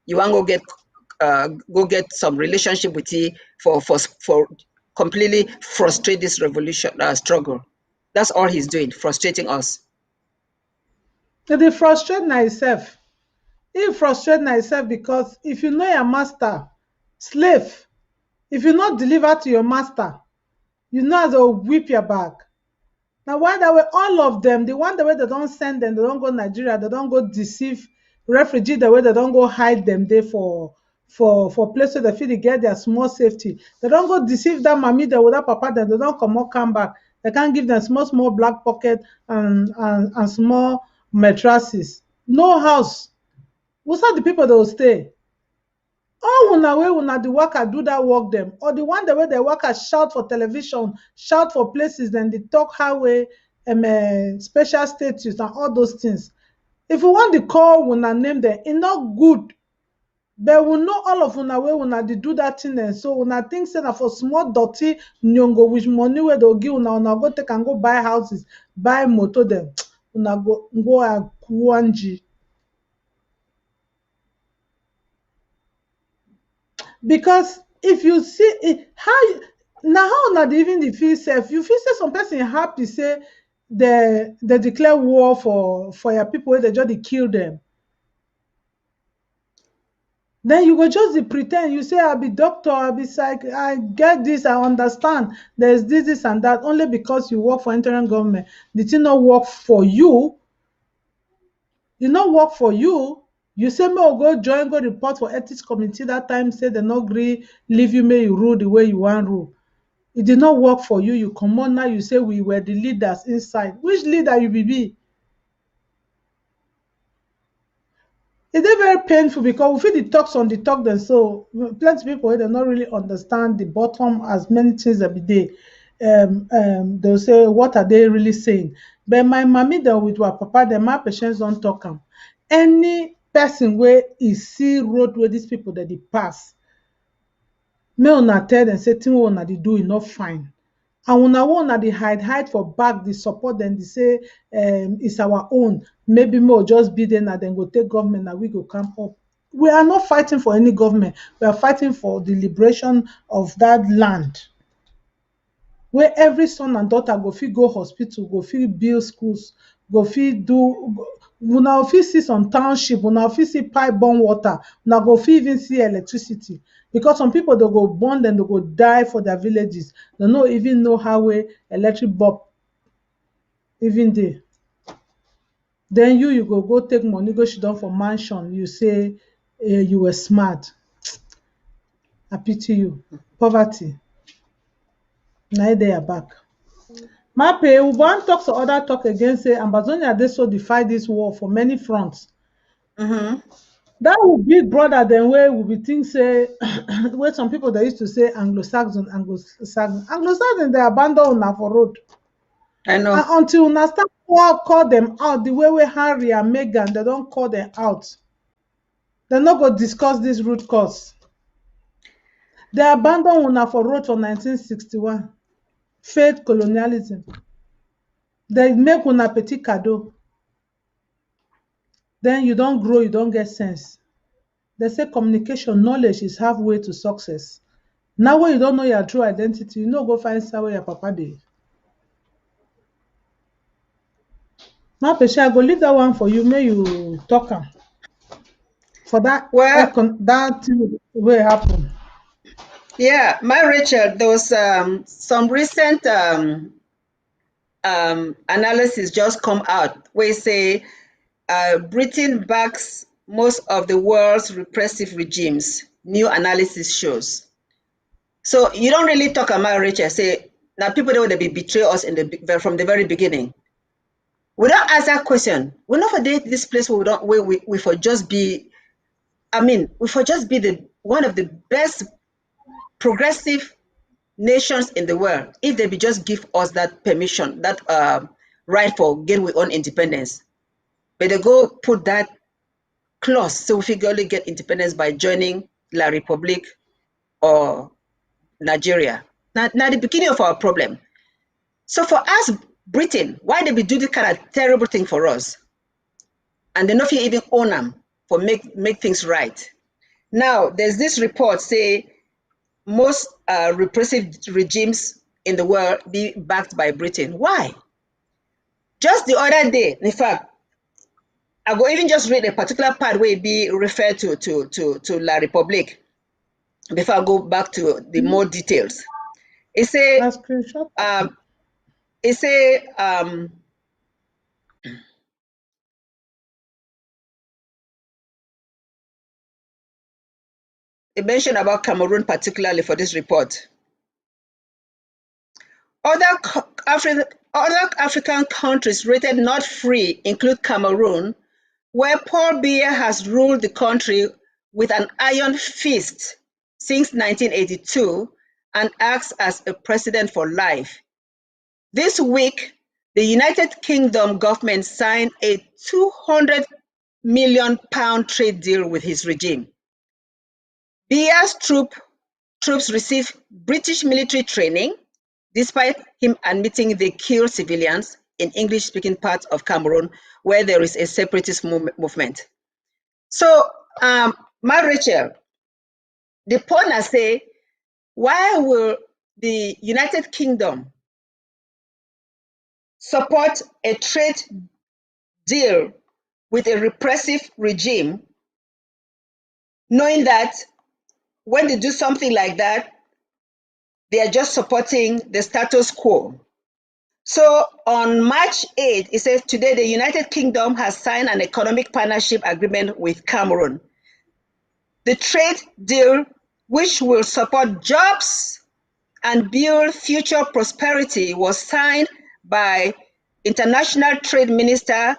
you want to go get some relationship with him for completely frustrate this revolution struggle. That's all he's doing, frustrating us. They frustrate myself. He frustrate myself because if you know your master, slave, if you not deliver to your master, you know how to whip your back. Now, why that way, all of them, the one the way they don't send them, they don't go Nigeria, they don't go deceive refugee, the way they don't go hide them there for places they feel they get their small safety. They don't go deceive that mommy, they with that papa, then they don't come back. They can't give them small black pocket and small mattresses. No house. What's that the people that will stay? All una the worker do that work them, or the one the way the workers shout for television, shout for places, then they talk highway, special status and all those things. If you want to call una name them, it's not good. But we know all of una way una they do that thing then. So una think say that for small dirty nyongo with money where they'll give una go take and go buy houses, buy motor them, una go a kuanji. Because if you see it, how even the feel safe, you feel say some person happy say they declare war for your people where they just kill them. Then you go just pretend, you say I'll be doctor, I'll be psych, I get this, I understand there's this and that, only because you work for interim government. Did it not work for you? It not work for you. You say, me go join, go report for ethics committee that time, say they not agree, leave you, may you rule the way you want rule. It did not work for you. You come on now, you say we were the leaders inside. Which leader you be? It's very painful because we feel the talks on the talk then, so plenty of people they don't really understand the bottom as many things every day. They'll say, what are they really saying? But my mommy then with our papa, then my patients don't talk them. Any person where is see road where these people that they pass, may una tell them say thing una they do enough fine. And una they hide for back, the support them, they say it's our own. Maybe more just be there and then go take government and we go come up. We are not fighting for any government. We are fighting for the liberation of that land. Where every son and daughter go fit go hospital, go fit build schools, go fit do una fit see some township, una fit see pipe burn water, una go fit even see electricity, because some people they go burn dem, they go die for their villages, they no even know how wey electric bulb even dey. Then you go take money go sit down for mansion, you say you were smart. I pity you. Poverty na e dey your back. Mape, we wan talk some other talk again, say Ambazonia dey so defy this war for many fronts. That would big brother dem wey we be think say wey some people they used to say Anglo-Saxon, Anglo-Saxon dey abandon una for road. I know. And until una start call them out the way wey Harry and Meghan, they don't call them out. They no go discuss this root cause. They abandon una for road for 1961. Failed colonialism. They make una petit cadeau. Then you don't grow, you don't get sense. They say communication, knowledge is halfway to success. Now when you don't know your true identity, you no go find where your papa dey. Now, Pesha, I go leave that one for you. May you talk am for that. Well, that thing will happen. yeah, my Rachel, there was some recent analysis just come out where say Britain backs most of the world's repressive regimes. New analysis shows. So you don't really talk about Rachel. Say now people don't want to be betray us from the very beginning. We don't ask that question. We're not for this place where we for just be. I mean, we for just be one of the best progressive nations in the world. If they be just give us that permission, that right for getting our own independence, but they go put that clause so we only get independence by joining La Republique or Nigeria. Now the beginning of our problem. So for us, Britain, why they be do this kind of terrible thing for us? And they not even own them for make things right. Now there's this report say most repressive regimes in the world be backed by Britain. Why? Just the other day, in fact, I go even just read a particular part where it be referred to La Republique before I go back to the more details. It say it mentioned about Cameroon particularly for this report. Other African countries rated not free include Cameroon, where Paul Biya has ruled the country with an iron fist since 1982 and acts as a president for life. This week, the United Kingdom government signed a £200 million trade deal with his regime. Biya's troops receive British military training, despite him admitting they kill civilians in English-speaking parts of Cameroon, where there is a separatist movement. So, my Rachel, the point I say, why will the United Kingdom support a trade deal with a repressive regime, knowing that when they do something like that, they are just supporting the status quo? So on March 8, it says, today the United Kingdom has signed an economic partnership agreement with Cameroon. The trade deal, which will support jobs and build future prosperity, was signed by International Trade Minister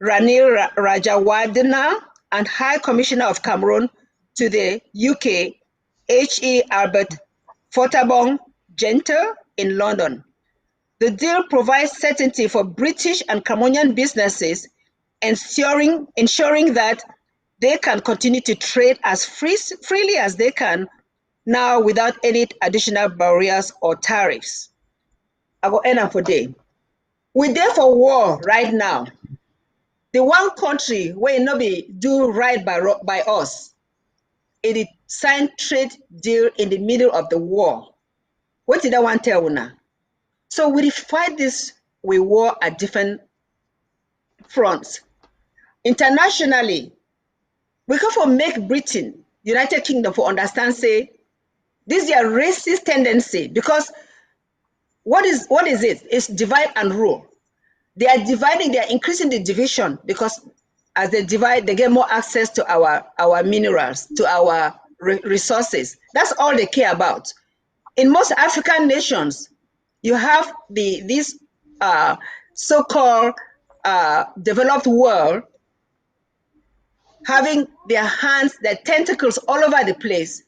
Ranil Rajawardena and High Commissioner of Cameroon to the UK, H.E. Albert Fortabong Gentle in London. The deal provides certainty for British and Cameroonian businesses, ensuring that they can continue to trade as freely as they can now without any additional barriers or tariffs. I go end up for day. We're there for war right now. The one country where no be do right by us, it signed trade deal in the middle of the war. What did I want to tell you now? So we fight this with war at different fronts. internationally, we can for make Britain, United Kingdom, for understand, say, this is a racist tendency, because what is it? It's divide and rule. They are dividing, they are increasing the division, because as they divide, they get more access to our minerals, to our resources. That's all they care about. In most African nations, you have this so-called developed world having their hands, their tentacles all over the place,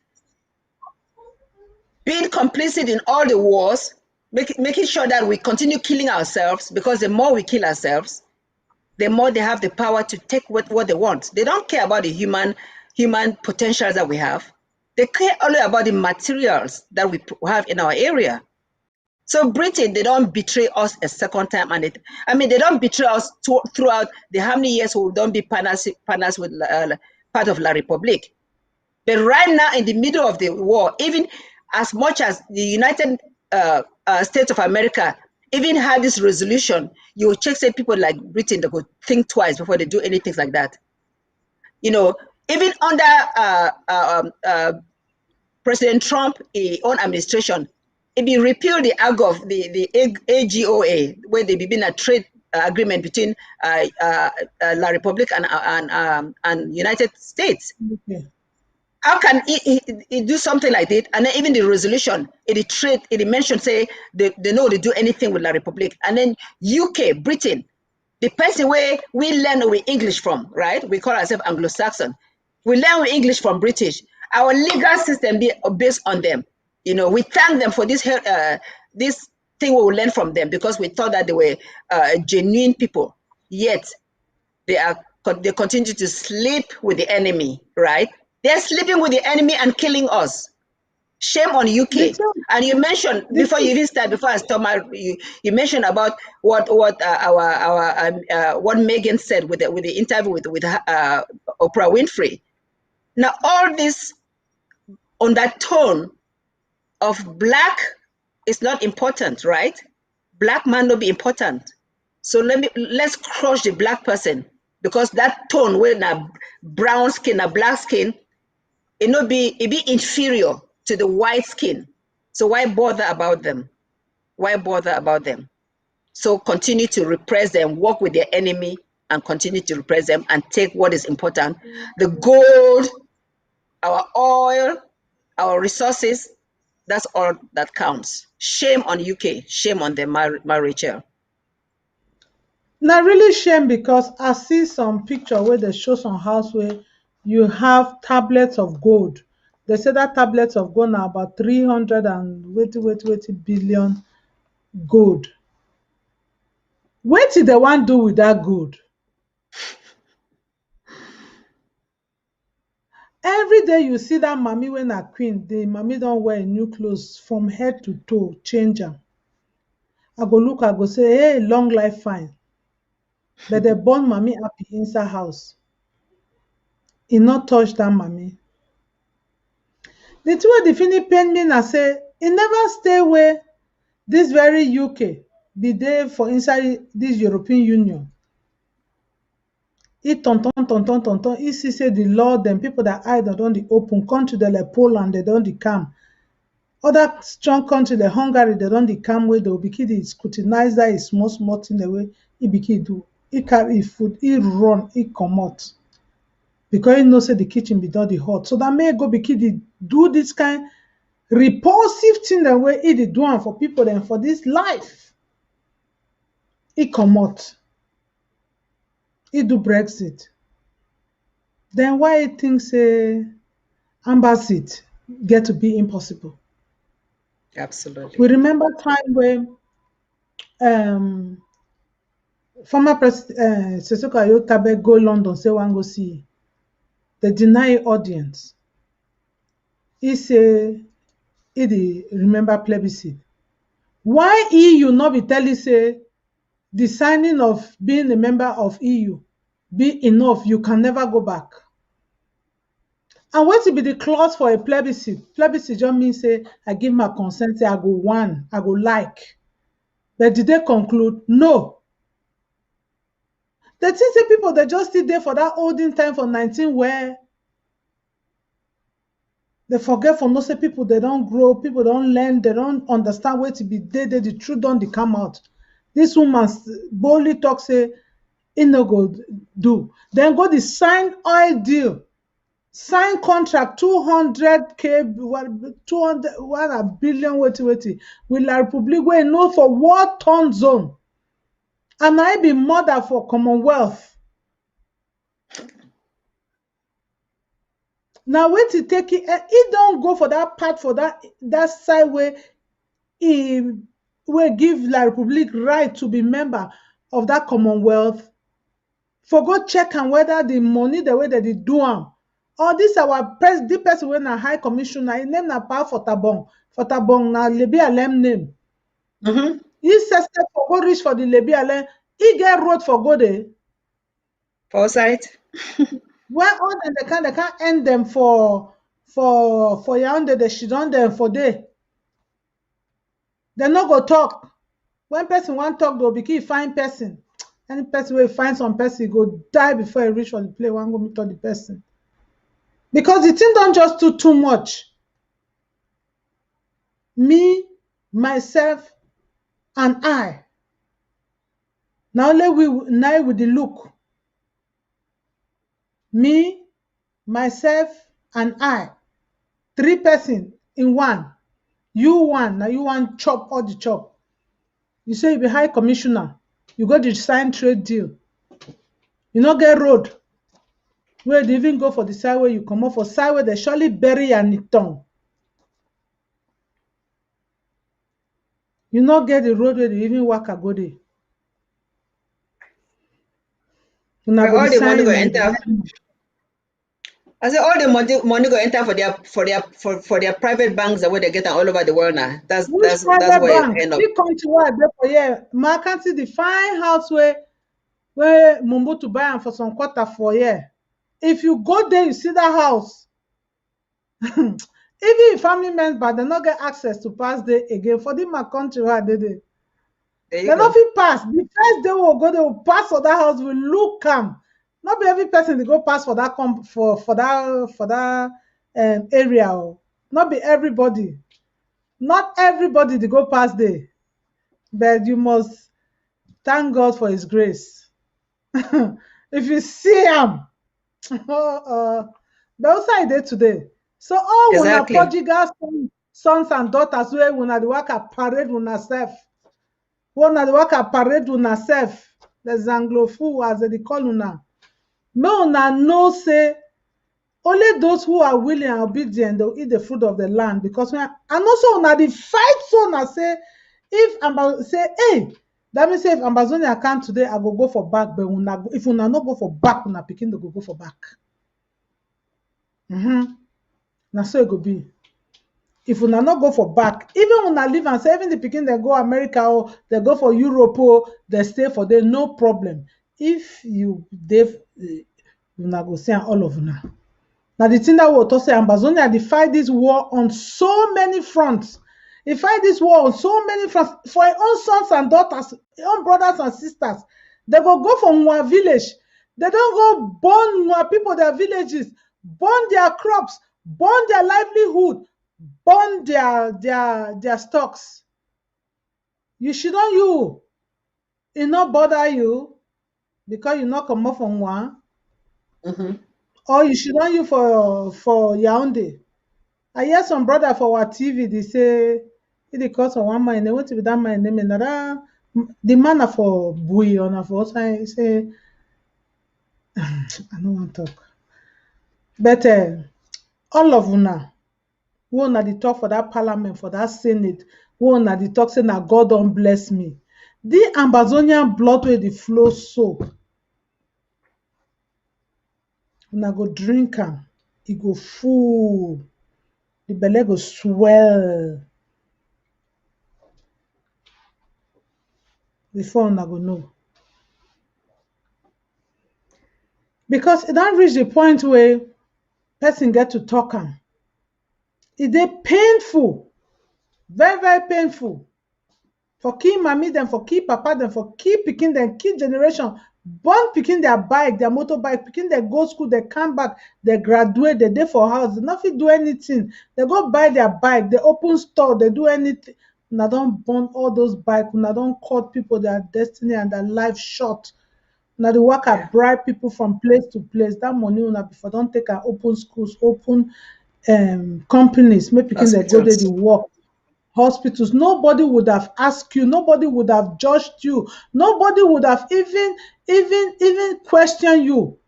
being complicit in all the wars, making sure that we continue killing ourselves, because the more we kill ourselves, the more they have the power to take what they want. They don't care about the human potentials that we have. They care only about the materials that we have in our area. So Britain, they don't betray us a second time, and they don't betray us throughout the how many years we don't be partners with part of La République. But right now, in the middle of the war, even as much as the United States of America even had this resolution, you will check, say, people like Britain, they could think twice before they do anything like that. Even under President Trump, his own administration, it be repealed the AGOA, where they been a trade agreement between La République and United States. Okay. How can it do something like that? And then even the resolution, it mentioned, say, they know they do anything with La République. And then UK, Britain, the person where we learn with English from, right? We call ourselves Anglo-Saxon. We learn with English from British. Our legal system be based on them. We thank them for this this thing we will learn from them, because we thought that they were genuine people. Yet they continue to sleep with the enemy, right? They're sleeping with the enemy and killing us. Shame on UK. And you mentioned before you even start, before I start, you mentioned about what Megan said with the interview with Oprah Winfrey. Now all this on that tone of black is not important, right? Black man not be important. So let's crush the black person, because that tone with a brown skin, a black skin, it be inferior to the white skin. So why bother about them? Why bother about them? So continue to repress them, work with their enemy, and continue to repress them and take what is important. The gold, our oil, our resources, that's all that counts. Shame on UK, shame on them, my Rachel. Now really shame, because I see some picture where they show some house where you have tablets of gold. They say that tablets of gold are about 300 and wait billion gold. What did they want to do with that gold? Every day you see that mommy when a queen, the mommy don't wear new clothes from head to toe, change them. I go look, I go say, hey, long life fine. But they born mommy happy inside house. He not touch that mommy. The two of the finish pain me na say, he never stay where this very UK be there for inside this European Union. He tonton. He see say the law, them people that hide on the open country, they like Poland, they don't come. Other strong country, like Hungary, they don't come where they will be kid scrutinize that is small thing the way he be kid do. He carry food, he run, he come out. Because he knows say the kitchen be done the hot. So that may go be kid do this kind repulsive thing the way he did do am for people then for this life. He come out. He do Brexit. Then why he think say embassy get to be impossible? Absolutely. We remember time when former President Sissoco Ayotabe go London say one go see. They deny audience. He say he dey remember plebiscite. Why EU not be telling say the signing of being a member of EU be enough, you can never go back? And what will be the clause for a plebiscite? Plebiscite just means say I give my consent, say I go one, I go like. But did they conclude? No. The thing say people they just still there for that olden time for 19 where they forget for no say people they don't grow, people don't learn, they don't understand where to be dead, the truth don't they come out. This woman boldly talk say it no go do. Then go the sign oil deal, sign contract 200k, 200 what a billion wait with La Republique wey know for war torn zone. And I be mother for Commonwealth. Now wait to take it, he don't go for that part for that side where he will give La Republique right to be member of that Commonwealth. For go check and whether the money the way that they do them. Or this our the person when a high commissioner, his name na Pa Fortabong. Fortabong na Lebi Alem name. He says for go reach for the Lebi Alem, he get road for go there. Foresight. Where all them they can't end them for Yaoundé, they should on them for day. They not go talk. When person want talk, they'll be key find person. Any person will find some person, he go die before he reach for the play. One go meet the person. Because the thing don't just do too much. Me, myself, and I. Now let we now with the look. Me, myself, and I. 3 person in one. You one, now you want chop all the chop. You say you be high commissioner. You go to sign trade deal. You not get road. Where they even go for the side where you come up for side where they surely bury and tongue. You not get the road where they even walk a go there. All the money go enter. I say all the money go enter for their private banks that where they get all over the world now. That's where it end up. You come to work there for year. Ma can't see the fine house where Mobutu buy am for some quarter for year. If you go there, you see that house. Even if family members, they not get access to pass there again. For my country, where they not fit pass. The first day will go, they will pass for that house. Will look calm. Not be every person they go pass for that area. Not be everybody. Not everybody they go pass there. But you must thank God for His grace. If you see him, the outside there today. So all Exactly. when prodigal sons and daughters where when the work a parade when herself. When the work a parade when herself. The Zanglofu as they call una. No una know say only those who are willing and obedient they'll eat the fruit of the land. Because when and also una the fight so na say if say hey. That means say if Amazonia come today, I go for back, but if una not go for back, una picking to go for back. Now so it go be. If una not go for back, even una live and say even the picking they go America or they go for Europe or they stay for there, no problem. If you una go say all of una. Now the thing that we to say Amazonia they fight this war on so many fronts. He fight this war on so many fronts for his own sons and daughters, his own brothers and sisters. They go from one village. They don't go burn more people, their villages, burn their crops, burn their livelihood, burn their stocks. You shouldn't it not bother you because you not come up from one. Or you shouldn't you for Yaoundé. I hear some brother for our TV, they say it cost for 1 man, they want to be that man name another the man for Bui or for us. I say I don't want to talk. But all of una, one at the talk for that parliament, for that senate, one at the talk saying that God don't bless me. The Amazonian blood where the flow so. Una go drink am, it go full. The belly go swell. Before una go know. Because it don't reach the point where person get to talk am. It is painful. Very, very painful. For key mommy them, for key papa them, for key picking them, key generation, born picking their bike, their motorbike, picking they go school, they come back, they graduate, they dey for house, they not fit do anything. They go buy their bike, they open store, they do anything. Una don't burn all those bike, una don't cut people their destiny and their life short. Now the worker bribe people from place to place. That money una before don't take and open schools, open companies, make pikin they go there the work. Hospitals, nobody would have asked you, nobody would have judged you, nobody would have even questioned you.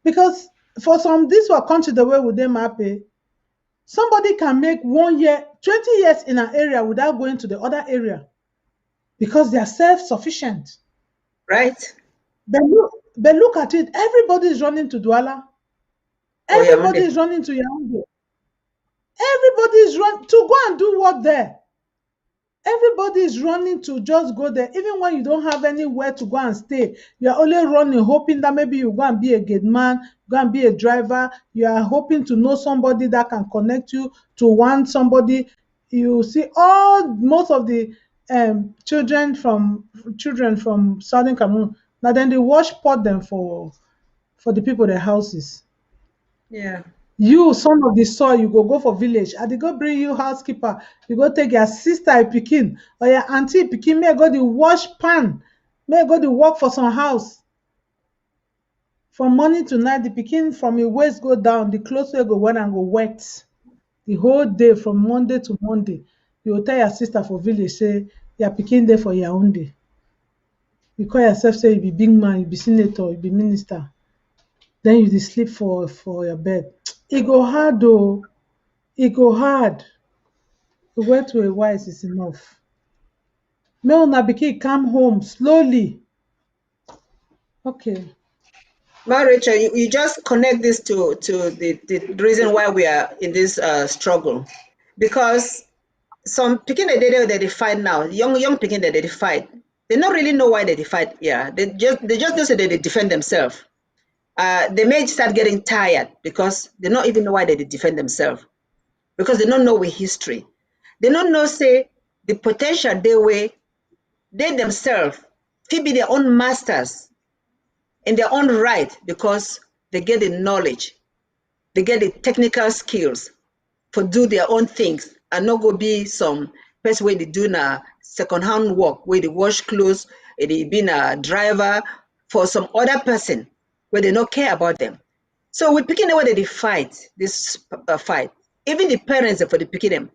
Because for some, this were country the way with them happy, somebody can make 1 year, 20 years in an area without going to the other area because they are self-sufficient. Right. But look at it, everybody is running to Douala. Everybody is running to Yaoundé. Everybody is running to go and do what there. Everybody is running to just go there. Even when you don't have anywhere to go and stay, you are only running, hoping that maybe you go and be a gate man, go and be a driver. You are hoping to know somebody that can connect you to somebody. You see, most of the children from Southern Cameroon, now then they wash pot them for the people their houses. Yeah. You, son of the soil, you go for village. I go bring you housekeeper. You go take your sister pikin or your auntie pikin. May go the wash pan. May go the work for some house. From morning to night, the pikin from your waist go down. The clothes will go wet and go wet. The whole day from Monday to Monday. You will tell your sister for village say your pikin there for your own day. You call yourself say you be big man, you be senator, you be minister. Then you sleep for your bed. It go hard though. It go hard. The way to a wise is enough. May una pikin come home slowly. Okay. Ma Rachel, you just connect this to the reason why we are in this struggle. Because some pikin that they fight now, young pikin that they fight, they don't really know why they fight. Yeah, they just know that they defend themselves. They may start getting tired because they don't even know why they defend themselves. Because they don't know with history. They don't know, say, the potential they themselves could be their own masters in their own right because they get the knowledge, they get the technical skills for do their own things and not go be some person where they do na second-hand work, where they wash clothes, they be a driver for some other person where they don't care about them. So we picking the way they fight this fight. Even the parents for the picking them.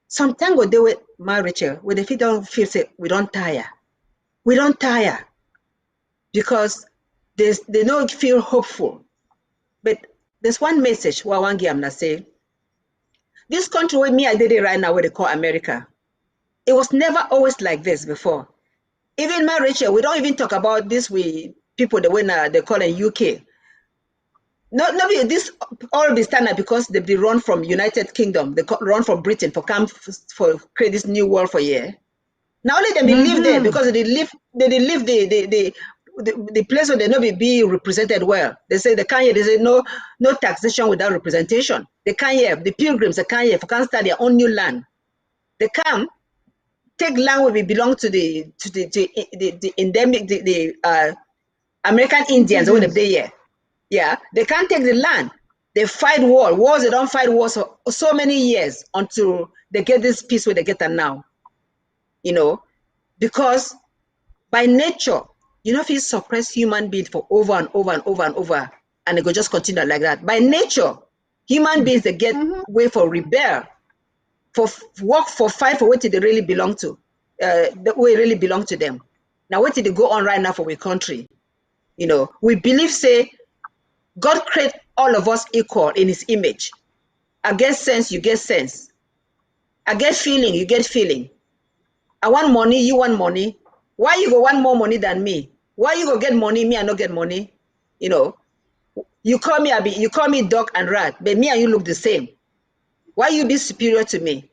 Sometimes when they were married, when they don't feel say we don't tire. We don't tire because they don't feel hopeful. But there's one message where one game that say, this country where me I did it right now, where they call America, it was never always like this before. Even marriage, we don't even talk about this with people the way they call in UK. No, this all be standard because they run from United Kingdom, they run from Britain for create this new world for year. Now only they live there because they live the place where they not be represented well. They say they can't hear. They say no taxation without representation. They can't hear. The pilgrims they can't hear. They can't start their own new land. They come take land where we belong to the endemic the American Indians when they here. Yeah, they can't take the land. They fight wars. They don't fight wars for so many years until they get this peace where they get them now. You know, because by nature, you know, if you suppress human beings for over and over and over and over, and they go just continue like that. By nature, human beings they get way for rebel, for work, for fight for what they really belong to, the way really belong to them. Now, what did they go on right now for our country? You know, we believe say God created all of us equal in His image. I get sense, you get sense. I get feeling, you get feeling. I want money, you want money. Why you go want more money than me? Why you go get money, me I not get money? You know, you call me dog and rat, but me and you look the same. Why you be superior to me?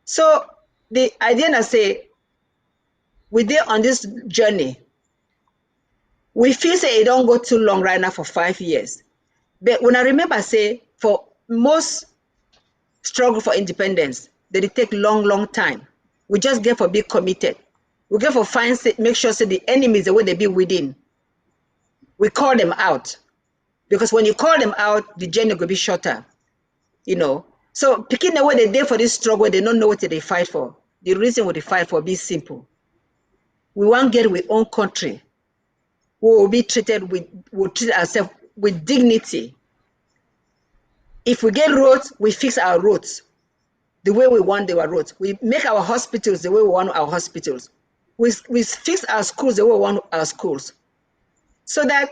So the idea I say, we're there on this journey. We feel say it don't go too long right now for 5 years. But when I remember say, for most struggle for independence, that it take long time. We just get for be committed. We get for make sure say the enemies the way they be within. we call them out. Because when you call them out, the journey will be shorter, you know. So picking the way they did for this struggle, they don't know what they fight for. The reason what they fight for be simple. We won't get our own country. We will be treated with, we'll treat ourselves with dignity. If we get roads, we fix our roads the way we want our roads. We make our hospitals the way we want our hospitals. We fix our schools the way we want our schools. So that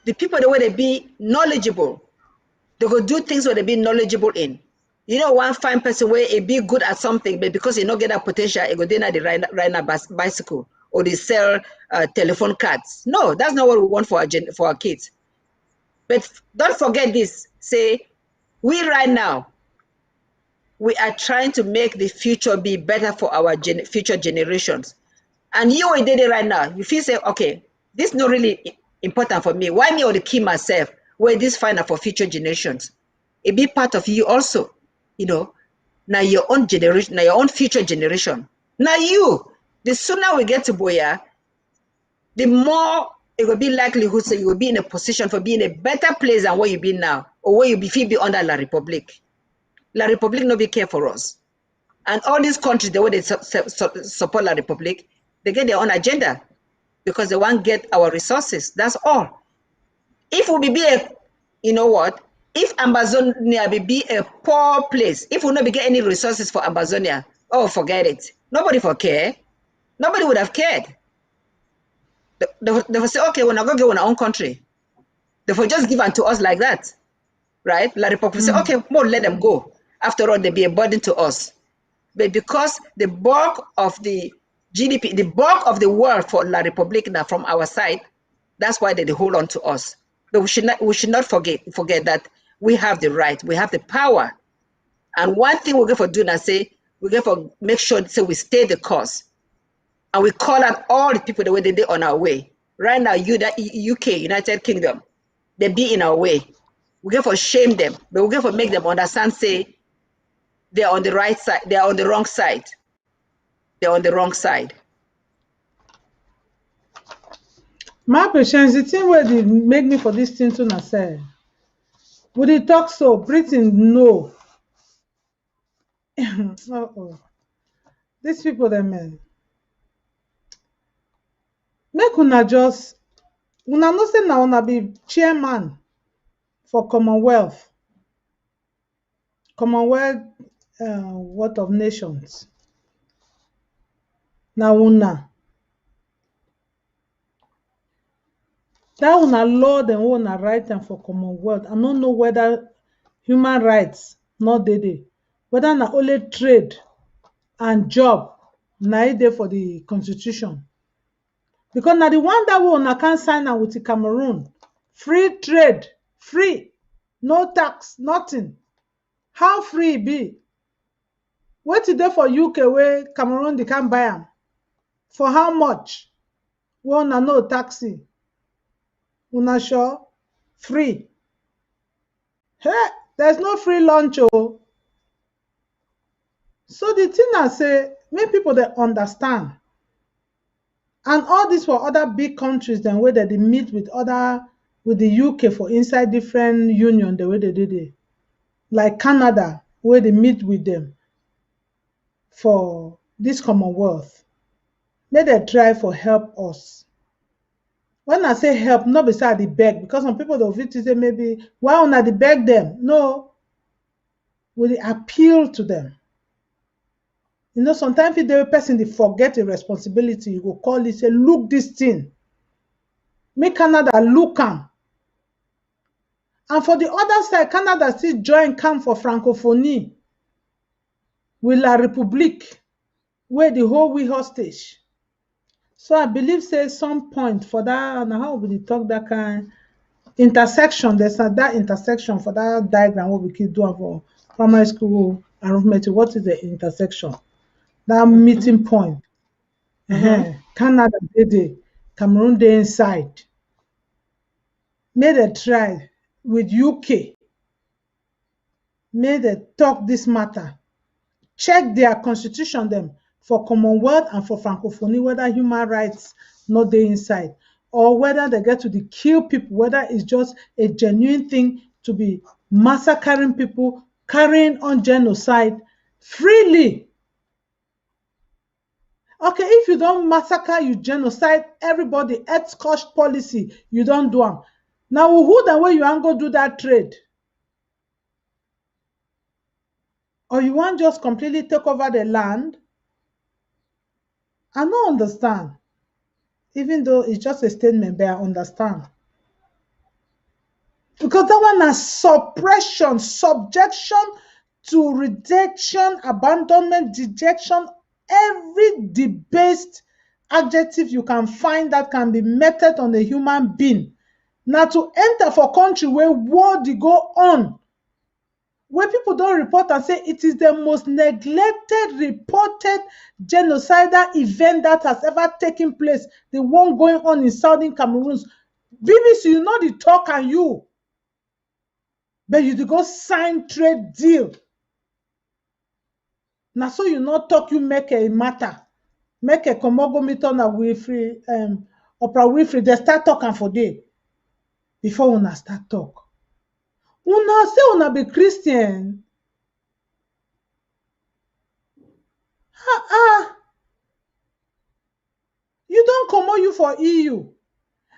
the people, the way they be knowledgeable, they go do things where they be knowledgeable in. You know, one fine person where he be good at something, but because he not get that potential, he go then the ride a bicycle or they sell telephone cards. No, that's not what we want for our kids. But don't forget this. Say, we right now, we are trying to make the future be better for our future generations. And you did it right now. You feel say, okay, this is not really important for me. Why me or the key myself? Where this final for future generations? It be part of you also, you know. Now your own generation, now your own future generation. Now you, the sooner we get to Boya, the more it will be likelihood so you will be in a position for being a better place than where you be now, or where you be under La Republique. La Republique no be care for us. And all these countries, the way they support La Republique, they get their own agenda because they want to get our resources. That's all. If we be a, you know what? If Amazonia be a poor place, if we not be get any resources for Amazonia, oh, forget it. Nobody for care. Nobody would have cared. They would say, okay, we're not going to get our own country. They would just give unto us like that, right? La Republique say, okay, more let them go. After all, they be a burden to us. But because the bulk of the GDP, the bulk of the world for La Republique now from our side, that's why they hold on to us. But we should not forget that we have the right, we have the power. And one thing we're going to do now, say, we're going to make sure that we stay the course. And we call out all the people the way they did on our way. Right now, UK, United Kingdom, they be in our way. We're going to shame them, but we're going to make them understand, say, they're on the right side, they're on the wrong side. They're on the wrong side. My patience, the thing where they make me for this thing to not say. Would they talk so? Britain, no. Uh-oh. These people, they men. Make una just, una no say na una be chairman for Commonwealth. What of nations? Now una. That una law dem una right and for Commonwealth. I don't know whether human rights not dey. Whether na only trade and job na dey for the constitution. Because na the one that we una can sign am with the Cameroon. Free trade, free, no tax, nothing. How free it be? What is there for UK where Cameroon they can buy them? For how much? We una no taxi. Una sure? Free. Hey, there's no free lunch, oh. So the thing I say, make people they understand. And all this for other big countries, then where they meet with the UK for inside different union, the way they did it. Like Canada, where they meet with them for this Commonwealth. May they try for help us. When I say help, not beside the beg, because some people don't fit to say maybe why not the beg them? No, we appeal to them. You know, sometimes if the person they forget a responsibility, you go call it, say, look this thing. Make Canada look am. And for the other side, Canada still join camp for Francophonie with La République, where the whole we hostage. So I believe say some point for that, and how we talk that kind intersection, there's that intersection for that diagram what we keep doing for primary school arithmetic. What is the intersection? That meeting point. Canada dey, Cameroon dey inside. May they try with UK. May they talk this matter. Check their constitution them for Commonwealth and for Francophonie, whether human rights not dey inside. or whether they get to kill people, whether it's just a genuine thing to be massacring people, carrying on genocide freely. Okay, if you don't massacre, you genocide everybody, ex-cost policy, you don't do them. Now, who the way you want go do that trade? Or you want just completely take over the land? I don't understand. Even though it's just a statement, but I understand. Because that one is suppression, subjection to rejection, abandonment, dejection, every debased adjective you can find that can be meted on a human being. Now to enter for country where war dey go on, where people don't report and say it is the most neglected, reported genocidal event that has ever taken place, the one going on in southern Cameroon. BBC, you know the talk and you, but you dey go sign trade deal. Now so you not talk, you make a matter. Make a Komogo meet on a Winfrey, Oprah Winfrey, they start talking for day before una start talk. Una say una be Christian. You don't comot you for EU.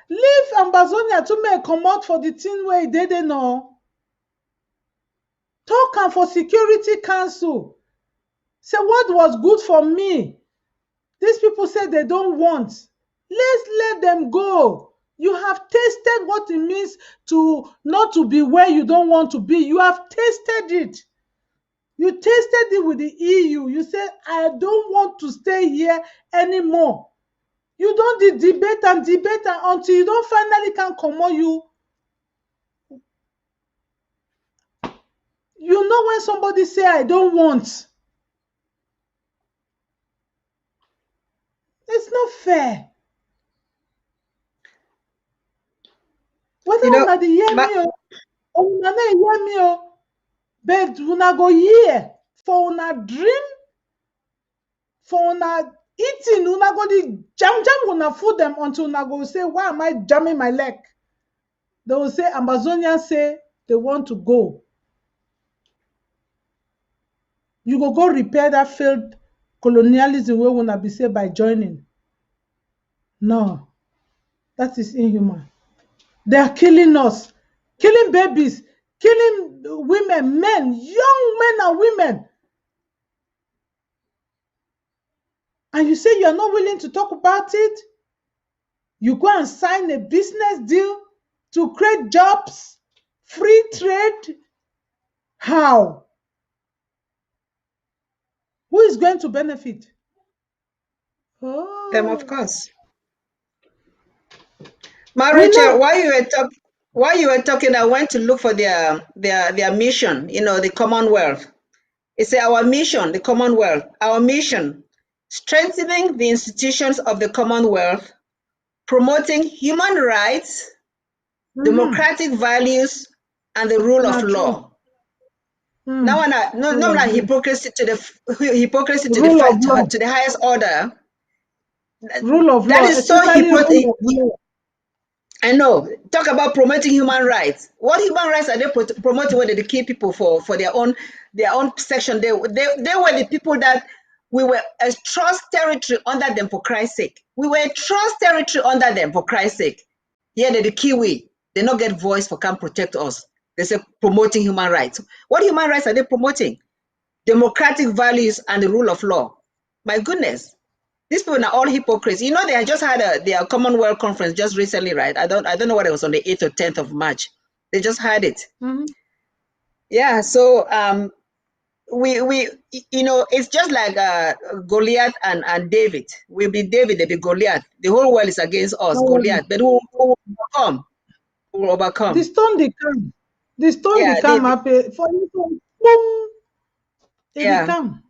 Leave Ambazonia to make comot for the thing where e dey no. Talk am for Security Council. Say what was good for me. These people say they don't want. Let's let them go. You have tasted what it means to not to be where you don't want to be. You have tasted it. You tasted it with the EU. You said, I don't want to stay here anymore. You don't debate and until you don't finally can comot you. You know when somebody say, I don't want. It's not fair. Whether una dey hear me or una no hear me, but una go hear for una dream, for una eating, una go dey jam una food them until una go say, why am I jamming my leg? They will say, Ambazonians say they want to go. You go repair that failed colonialism where una be say by joining. No, that is inhuman. They are killing us, killing babies, killing women, men, young men and women. And you say you are not willing to talk about it? You go and sign a business deal to create jobs, free trade? How? Who is going to benefit? Oh. Them, of course. Rachel, while you were talking, I went to look for their mission, the Commonwealth. It's our mission, the Commonwealth. Our mission, strengthening the institutions of the Commonwealth, promoting human rights, democratic values, and the rule of law. Now, not hypocrisy to the highest order. Rule of law. That is so hypocritical. I know. Talk about promoting human rights. What human rights are they promoting when they kill people for their own section? They were the people that we were a trust territory under them, for Christ's sake. We were a trust territory under them, for Christ's sake. Yeah, they're the Kiwi. They not get voice for come protect us. They say promoting human rights. What human rights are they promoting? Democratic values and the rule of law. My goodness. These people are all hypocrites. You know, they had just had their Commonwealth conference just recently, right? I don't know what it was, on the 8th or 10th of March. They just had it. Yeah, so it's just like Goliath and David. We'll be David, they'll be Goliath. The whole world is against us, Goliath. But who will overcome? Who will overcome? The stone they come. The stone they come up for you. Boom. They come.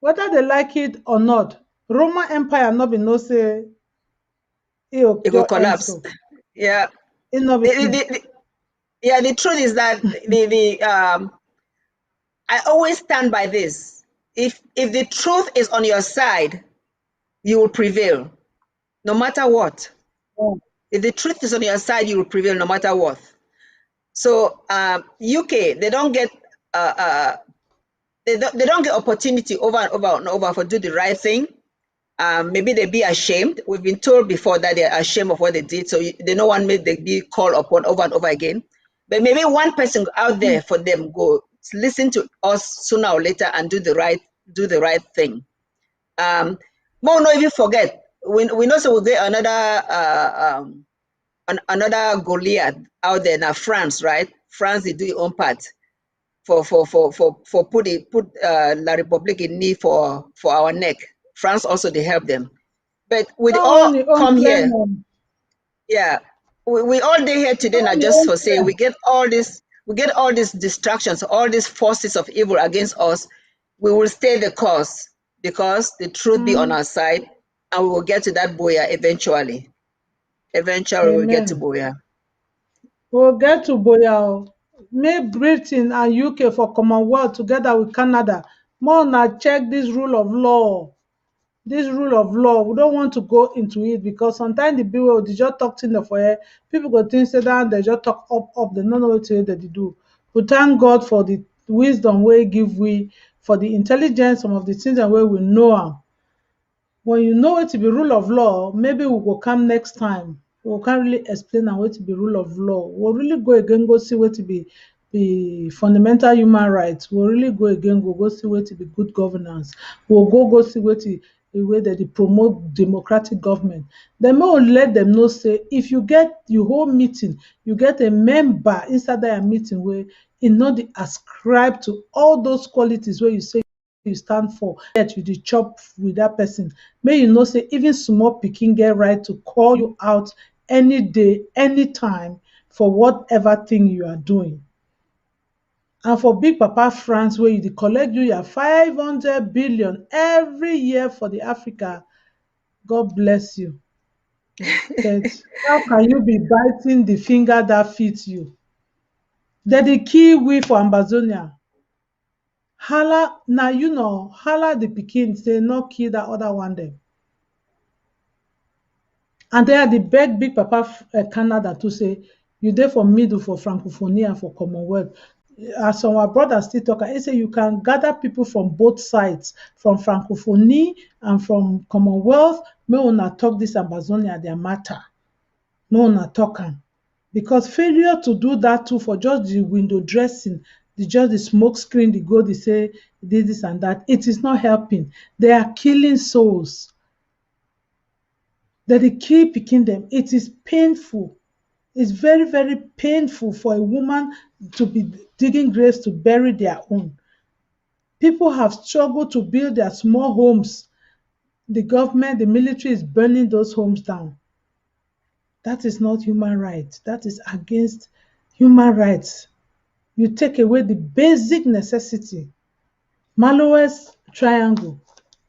Whether they like it or not, Roman Empire not be no say it will collapse. Yeah. The truth is that I always stand by this. If the truth is on your side, you will prevail, no matter what. If the truth is on your side, you will prevail no matter what. So UK, they don't get they don't get opportunity over and over and over for do the right thing. Maybe they be ashamed. We've been told before that they're ashamed of what they did, so they don't want maybe they be called upon over and over again. But maybe one person out there for them go listen to us sooner or later and do the right thing. More no even forget. We know so we'll get another Goliath out there now. France, right? France, they do their own part for put La République in knee for our neck. France also they help them, but we all come here. Yeah, we all day here today now just for say we get all these distractions, all these forces of evil against us. We will stay the course because the truth be on our side, and we will get to that Buea eventually. Eventually, we'll get to Buea. We'll get to Buea. Make Britain and UK for Commonwealth together with Canada. More now check this rule of law. This rule of law, we don't want to go into it because sometimes the people they just talk in the foyer. People go think say that they just talk up. They don't know what they do. We thank God for the wisdom we give we for the intelligence, some of the things that we know. When you know it to be rule of law, maybe we will come next time. We can't really explain what to be rule of law. We'll really go again, go see what to be fundamental human rights. We'll really go again, go see what to be good governance. We'll go see what the way that they promote democratic government. Then we'll let them know, say, if you get your whole meeting, you get a member inside that meeting where it not ascribe to all those qualities where you say you stand for, that you dey chop with that person. May you know say even small pikin get right to call you out any day, anytime for whatever thing you are doing. And for Big Papa France, where you dey collect you your 500 billion every year for the Africa, God bless you. But how can you be biting the finger that fits you? That the key we for Amazonia. Hala now you know hala the pikin say no kill that other one dem. And they are the big Papa Canada to say you there for middle for Francophonie and for Commonwealth. As some our brothers still talk, I say you can gather people from both sides, from Francophonie and from Commonwealth. May una talk this Amazonia their matter. May una talk am. Because failure to do that too for just the window dressing, just the smoke screen, the go, they say this and that, it is not helping. They are killing souls. That they keep picking them. It is painful. It's very, very painful for a woman to be digging graves to bury their own. People have struggled to build their small homes. The government, the military is burning those homes down. That is not human rights. That is against human rights. You take away the basic necessity. Mallow's triangle.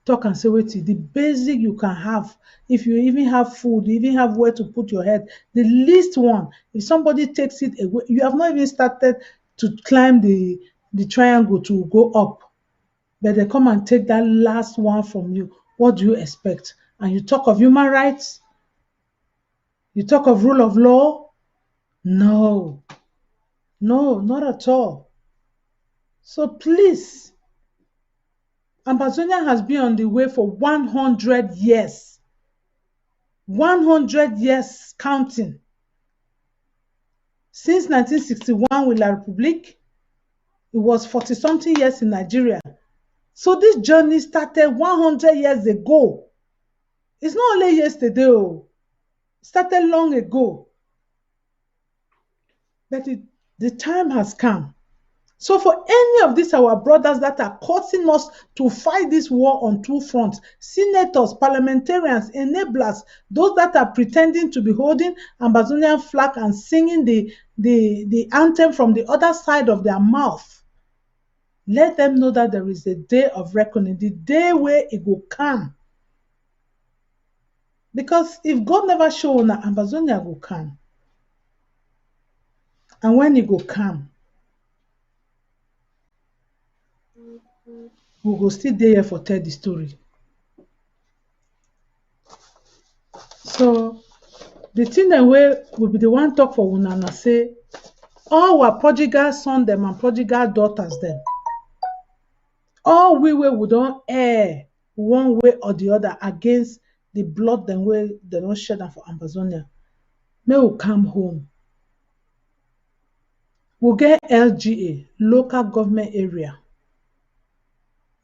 Talk and say wetin the basic you can have. If you even have food, you even have where to put your head. The least one, if somebody takes it away, you have not even started to climb the triangle to go up. But they come and take that last one from you. What do you expect? And you talk of human rights? You talk of rule of law? No. No, not at all. So please, Amazonia has been on the way for 100 years. 100 years counting. Since 1961 with La République, it was 40-something years in Nigeria. So this journey started 100 years ago. It's not only yesterday, it started long ago. But the time has come. So for any of these our brothers that are causing us to fight this war on two fronts, senators, parliamentarians, enablers, those that are pretending to be holding Amazonian flag and singing the anthem from the other side of their mouth, let them know that there is a day of reckoning, the day where it will come. Because if God never show una, Amazonia will come. And when it will come, we will still there for tell the story. So the thing that will be the one talk for una na say all our prodigal son them and prodigal daughters them, all we don't err one way or the other against the blood them way they don't shed am for Amazonia. May we come home. We'll get LGA, local government area.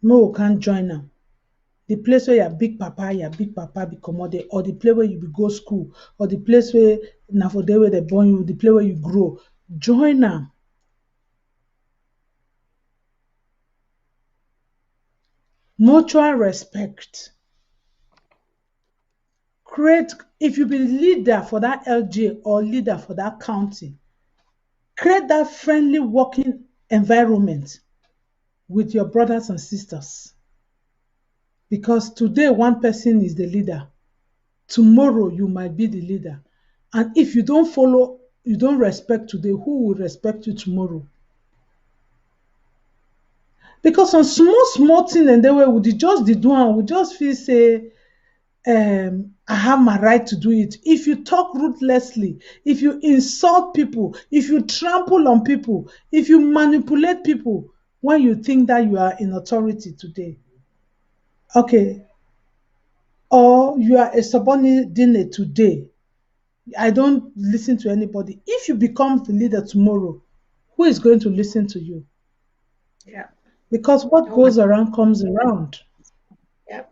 May we can join them. The place where your big papa be commodity, or the place where you be go school, or the place where na for there where they born you, the place where you grow. Join them. Mutual respect. Create, if you be leader for that LGA or leader for that county, create that friendly working environment with your brothers and sisters. Because today one person is the leader, tomorrow you might be the leader. And if you don't follow, you don't respect today, who will respect you tomorrow? Because on small thing and they will just do and we just feel say, I have my right to do it. If you talk ruthlessly, if you insult people, if you trample on people, if you manipulate people, when you think that you are in authority today, okay, or you are a subordinate today, I don't listen to anybody. If you become the leader tomorrow, who is going to listen to you? Yeah. Because what goes around comes around. Yeah.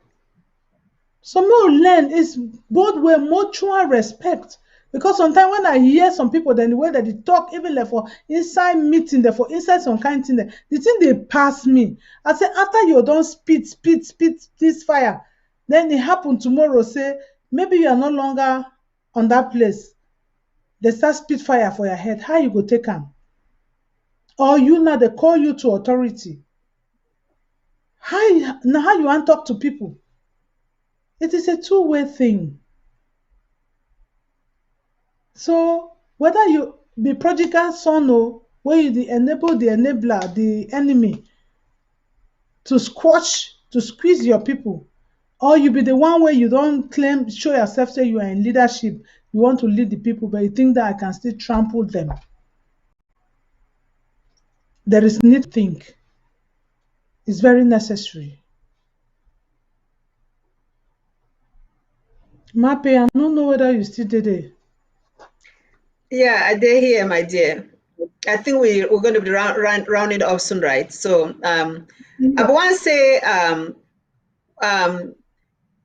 So more learn is both way mutual respect. Because sometimes when I hear some people, then the way that they talk, even like for inside meeting, for inside some kind of thing, the thing they pass me. I say after you don't spit this fire, then it happen tomorrow. Say maybe you are no longer on that place. They start spit fire for your head. How you go take them? Or you now they call you to authority. How you want to talk to people? It is a two-way thing. So whether you be prodigal son or where you enable the enabler, the enemy, to squeeze your people, or you be the one where you don't claim, show yourself, say you are in leadership, you want to lead the people, but you think that I can still trample them. There is need to think. It's very necessary. Mape, I don't know whether you still did it. Yeah, I did here, my dear. I think we're going to be rounding up soon, right? So I want to say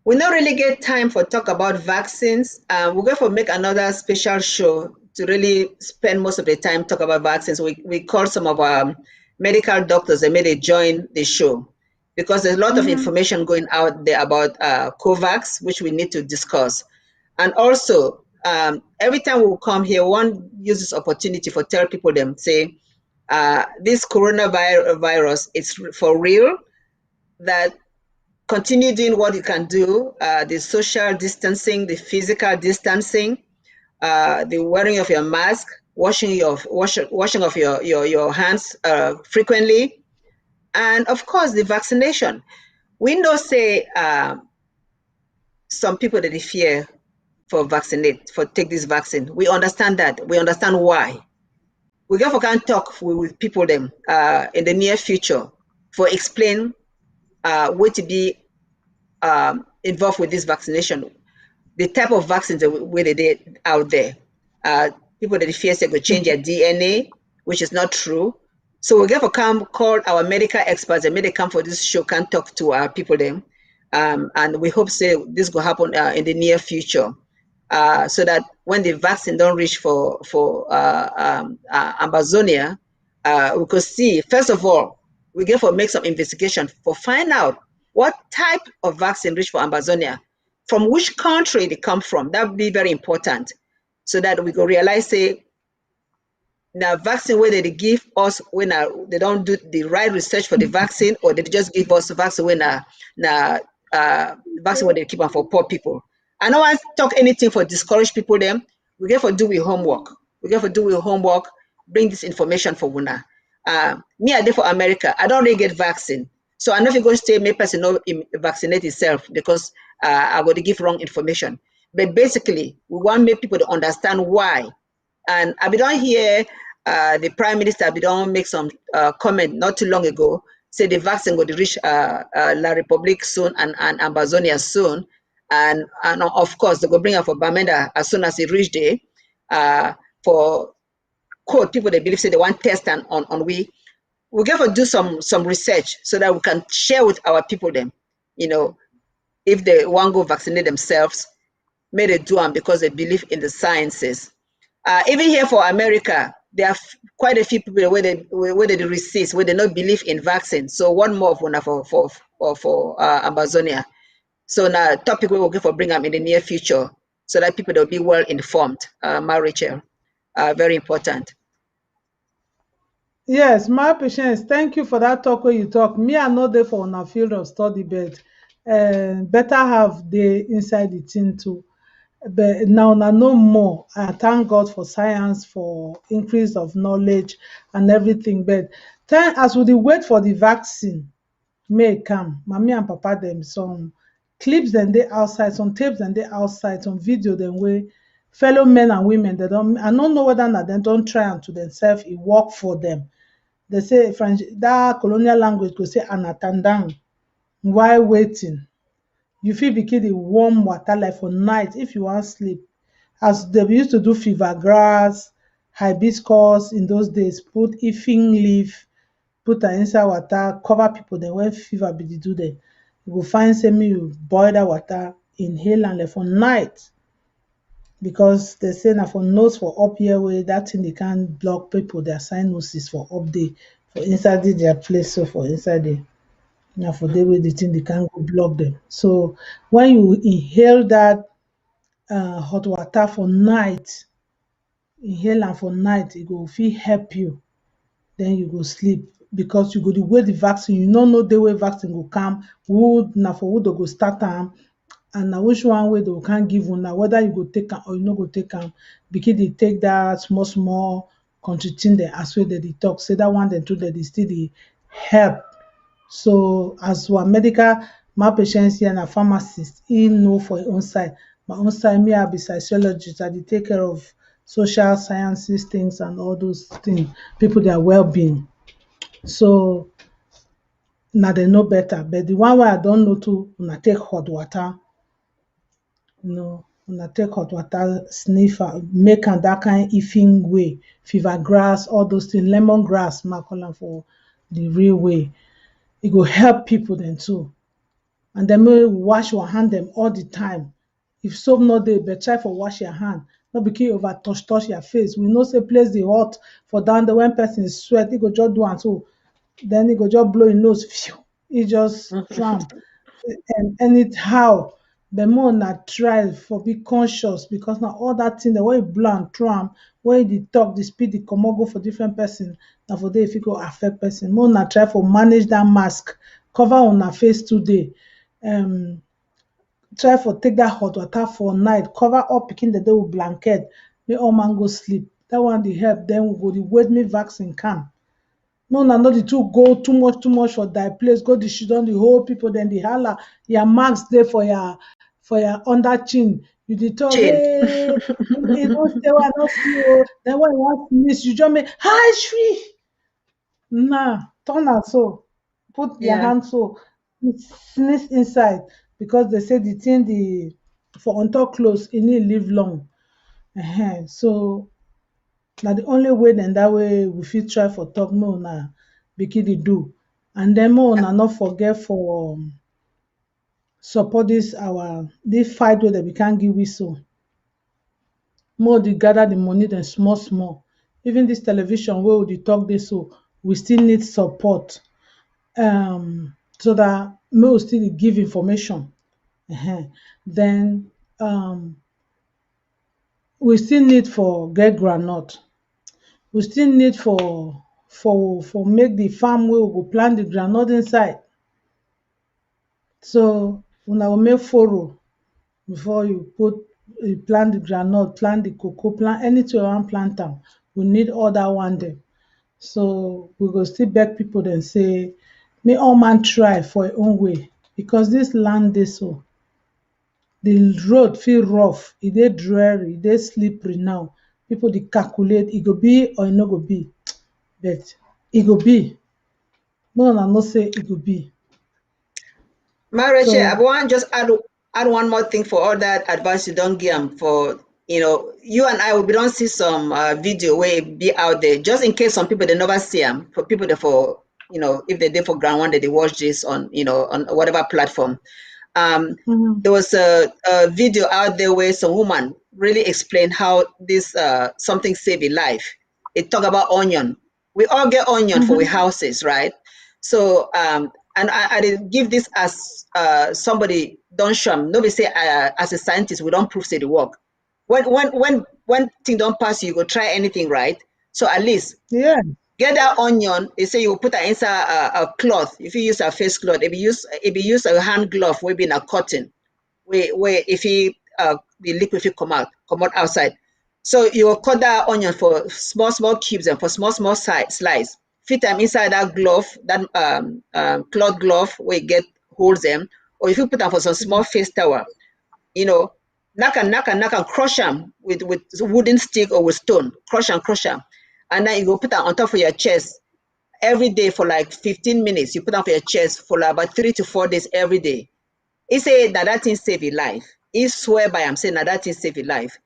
we don't really get time for talk about vaccines. We're going to make another special show to really spend most of the time talk about vaccines. We called some of our medical doctors and made they join the show because there's a lot of information going out there about COVAX, which we need to discuss. And also, every time we come here, one use this opportunity for tell people them, say, this coronavirus, it's for real, that continue doing what you can do, the social distancing, the physical distancing, the wearing of your mask, washing of your hands frequently, and of course the vaccination. We know say some people that they fear for take this vaccine. We understand that. We understand why. We therefore can talk with people them in the near future for explain what to be involved with this vaccination, the type of vaccines that they did out there. People that fear they could change their DNA, which is not true. So we therefore come call our medical experts and they come for this show, can talk to our people then. And we hope say this will happen in the near future. So that when the vaccine don't reach for Amazonia, we could see, first of all, we get for make some investigation for find out what type of vaccine reach for Amazonia, from which country they come from. That would be very important, so that we could realize say the vaccine where they give us when they don't do the right research for the vaccine, or they just give us the vaccine when vaccine where they keep them for poor people. I don't want to talk anything for discourage people them. We get for do with homework. We get for do with homework, bring this information for Wuna. Me, I did for America. I don't really get vaccine. So I know if you go stay, make person not vaccinate itself because I got to give wrong information. But basically, we want to make people to understand why. And I don't hear the Prime Minister don't make some comment not too long ago, say the vaccine will reach La Republique soon and Amazonia soon. And of course, they will bring up for Bamenda as soon as it reach there. For quote, people they believe say they want test on we got to do some research so that we can share with our people them, if they want to go vaccinate themselves, may they do them because they believe in the sciences. Even here for America, there are quite a few people where they resist, where they don't believe in vaccines. So one more for Amazonia. So now topic we will go for bring up in the near future so that people will be well informed. Rachel, very important. Yes, my patience. Thank you for that talk where you talk. Me, I know there for on a field of study, but better have the inside the thing too. But now I know more. I thank God for science, for increase of knowledge and everything. But as we dey wait for the vaccine, may come. Mommy and papa them some clips then they outside, some tapes then they outside, some video then way fellow men and women they don't. I don't know whether na them don't try unto themselves. It work for them. They say French that colonial language go say an attendant while waiting. You fit begin the warm water like for night if you want sleep. As they used to do fever grass, hibiscus in those days, put ifing leaf, put am inside water, cover people then when fever be dey do them. You go find say me you boil that water, inhale am like for night. Because they say na for nose for up here way that thing they can't block people their sinuses for up there for inside their place so for inside there. Now for the way the thing they can't go block them. So when you inhale that hot water for night, inhale am for night, it go fit help you. Then you go sleep because you go the way the vaccine, you no know the way vaccine go come, who na for who they go start am, and na which one way they can give una, whether you go take am or you no go take am. Because they take that small contributing the as well that they talk, say that one then too that they still dey help. So as one medical my patients here and a pharmacist, he know for his own side. My own side, me I be sociologist, I dey take care of social sciences things and all those things, people their well-being. So now they know better. But the one where I don't know too, when I take hot water, when I take hot water, sniff, make am that kind ifing way, fever grass, all those things, lemongrass, ma call am for the real way. It go help people then too. And then may wash your hand them all the time. If soap not there, but try for wash your hand. Not because you over touch your face. We know say place the hot for down there when person is sweat, it go just do and so then it go just blow in nose. Phew, it just tram. And anyhow, the more na try for be conscious because now all that thing the way you blow and tram, when you talk, the speed the comot go for different person. Now for there if it go affect person. More na try for manage that mask, cover on our face today. Try for take that hot water for night, cover up picking the day with blanket, make all man go sleep. That one dey help. Then we go the wait me vaccine come. No, na not the two go too much for that place. Go the shit on the whole people, then the holla, your marks there for your under chin. You dey talk, Chin. hey, you don't stay where I don't see you. Then when you want miss, you just make hi shri. Nah, turn am so. Put your Yeah. hand so. Sneeze inside because they say the thing the for on top clothes it need live long. So na the only way then that way we fit try for talk more na begin dey do. And then more na not forget for support this fight wey we can't give whistle. More dey gather the money then small. Even this television where we dey talk this so we still need support. So that may we still dey give information. Then we still need for get groundnut. We still need for make the farm where we go plant the groundnut inside. So una go make furrow before you plant the groundnut, plant the cocoa, plant anything you want plant am. We need all that one dem. So we go still beg people then say may all man try for your own way because this land dey so the road feel rough, e dey dreary, e dey slippery now. People dey calculate, e go be or e no go be, but e go be. Make una know say e go be. Rachel, I So want just add one more thing for all that advice you don't give them for, you and I, we don't see some video where it be out there, just in case some people, they never see them, for people that for, if they did for ground one day, they watch this on, on whatever platform. There was a video out there where some woman really explained how this something save a life. It talk about onion. We all get onion for our houses, right? So and I did give this as somebody don't sham. Nobody say as a scientist we don't prove say the work. When thing don't pass you go try anything, right? So at least yeah, get that onion. They say you put it inside a cloth. If you use a face cloth, if you use a hand glove, will be in a cotton. Where if the liquid will come out outside. So you will cut that onion for small cubes and for small slice. Fit them inside that glove, that cloth glove where you get holes them, or if you put them for some small face towel, knock and crush them with wooden stick or with stone, crush them, and then you go put them on top of your chest every day for like 15 minutes. You put them for your chest for like about 3 to 4 days every day. He said that thing save your life. He swear by him saying that thing save your life.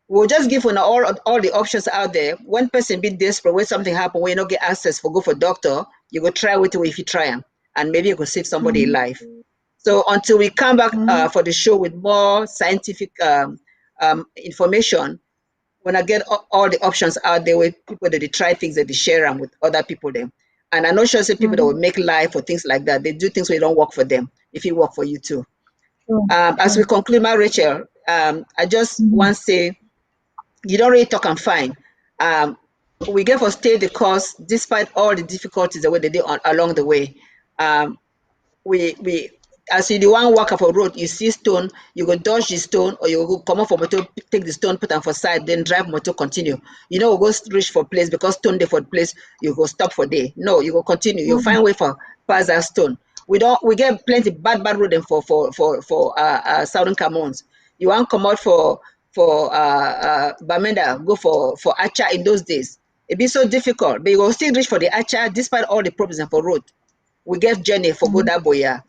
We'll just give on all the options out there. One person be desperate when something happen, when you don't get access for go for doctor, you go try with it if you try them, and maybe you could save somebody life. So until we come back for the show with more scientific information, when I get all the options out there with people that they try things, that they share them with other people them. And I know sure say people that will make life or things like that, they do things where it don't work for them, if it work for you too. As we conclude, my Rachel, I just want to say, you don't really talk and fine. We get for stay the course despite all the difficulties that they did along the way. We as you do one walk up a road, you see stone, you go dodge the stone, or you go come off for motor, take the stone, put them for side, then drive motor, continue. You know, go reach for place because stone there for place, you go stop for day. No, you go continue. You find way for pass that stone. We get plenty bad road them for Southern Cameroons. You want come out for Bamenda, go for Acha in those days. It be so difficult, but you go still reach for the Acha despite all the problems for road. We get journey for Goda Boya.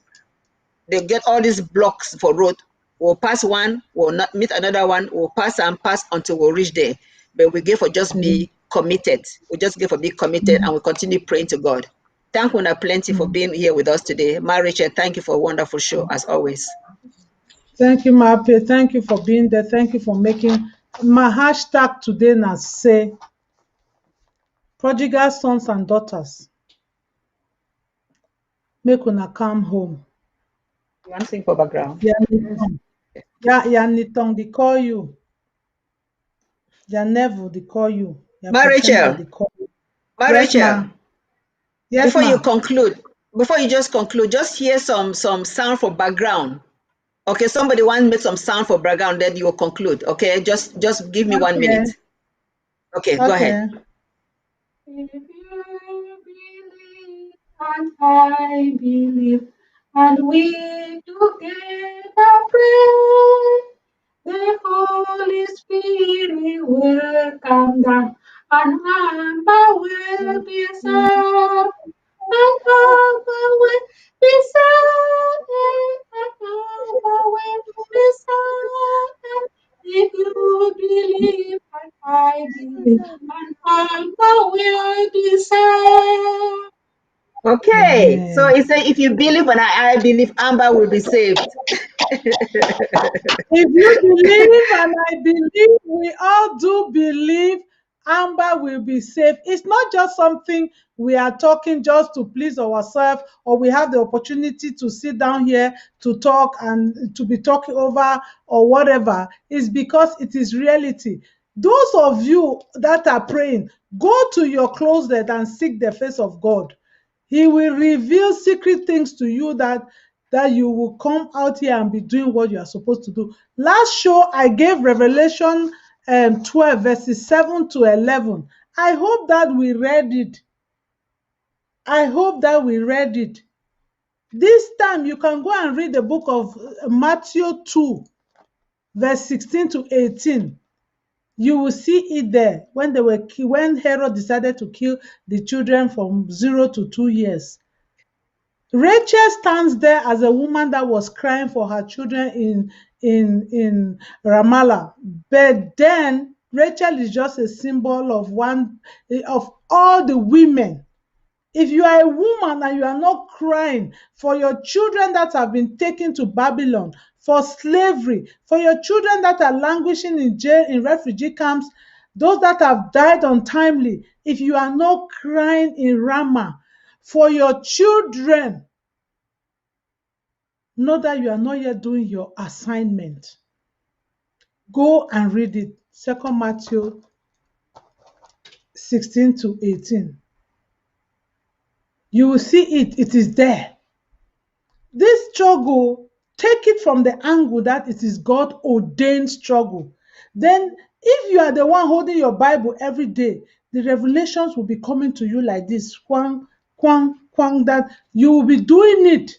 They get all these blocks for road. We'll pass one, we'll not meet another one, we'll pass and pass until we reach there. But we give for just be committed. We just give for be committed and we continue praying to God. Thank you plenty for being here with us today. Ma Rachel, thank you for a wonderful show as always. Thank you, Mape. Thank you for being there. Thank you for making my hashtag today now say prodigal sons and daughters. Make una come home. You want to sing for background? Yeah, Nitong, they call you. Your Neville, they call you. Ma Rachel. Ma Rachel. Yes, before you conclude, before you just conclude, just hear some sound for background. Okay, somebody want to make some sound for background, then you will conclude. Okay, just give me 1 minute. Okay, go ahead. If you believe and I believe, and we together pray, the Holy Spirit will come down, and Amber will be saved. And Amber will be saved. And Amber will be saved. If you believe and I believe, and Amber will be saved. Okay, so it says if you believe and I believe, Amber will be saved. If you believe and I believe, we all do believe, Amber will be saved. It's not just something we are talking just to please ourselves, or we have the opportunity to sit down here to talk and to be talking over or whatever. It's because it is reality. Those of you that are praying, go to your closet and seek the face of God. He will reveal secret things to you that you will come out here and be doing what you are supposed to do. Last show, I gave Revelation 12, verses 7 to 11. I hope that we read it. I hope that we read it. This time, you can go and read the book of Matthew 2, verse 16 to 18. You will see it there when when Herod decided to kill the children from 0 to 2 years. Rachel stands there as a woman that was crying for her children in Ramallah. But then Rachel is just a symbol of all the women. If you are a woman and you are not crying for your children that have been taken to Babylon, for slavery, for your children that are languishing in jail, in refugee camps, those that have died untimely, if you are not crying in Ramah for your children, know that you are not yet doing your assignment. Go and read it. 2 Matthew 16 to 18. You will see it. It is there. This struggle, take it from the angle that it is God ordained struggle. Then if you are the one holding your Bible every day, the revelations will be coming to you like this, kwang, kwang, kwang, that you will be doing it.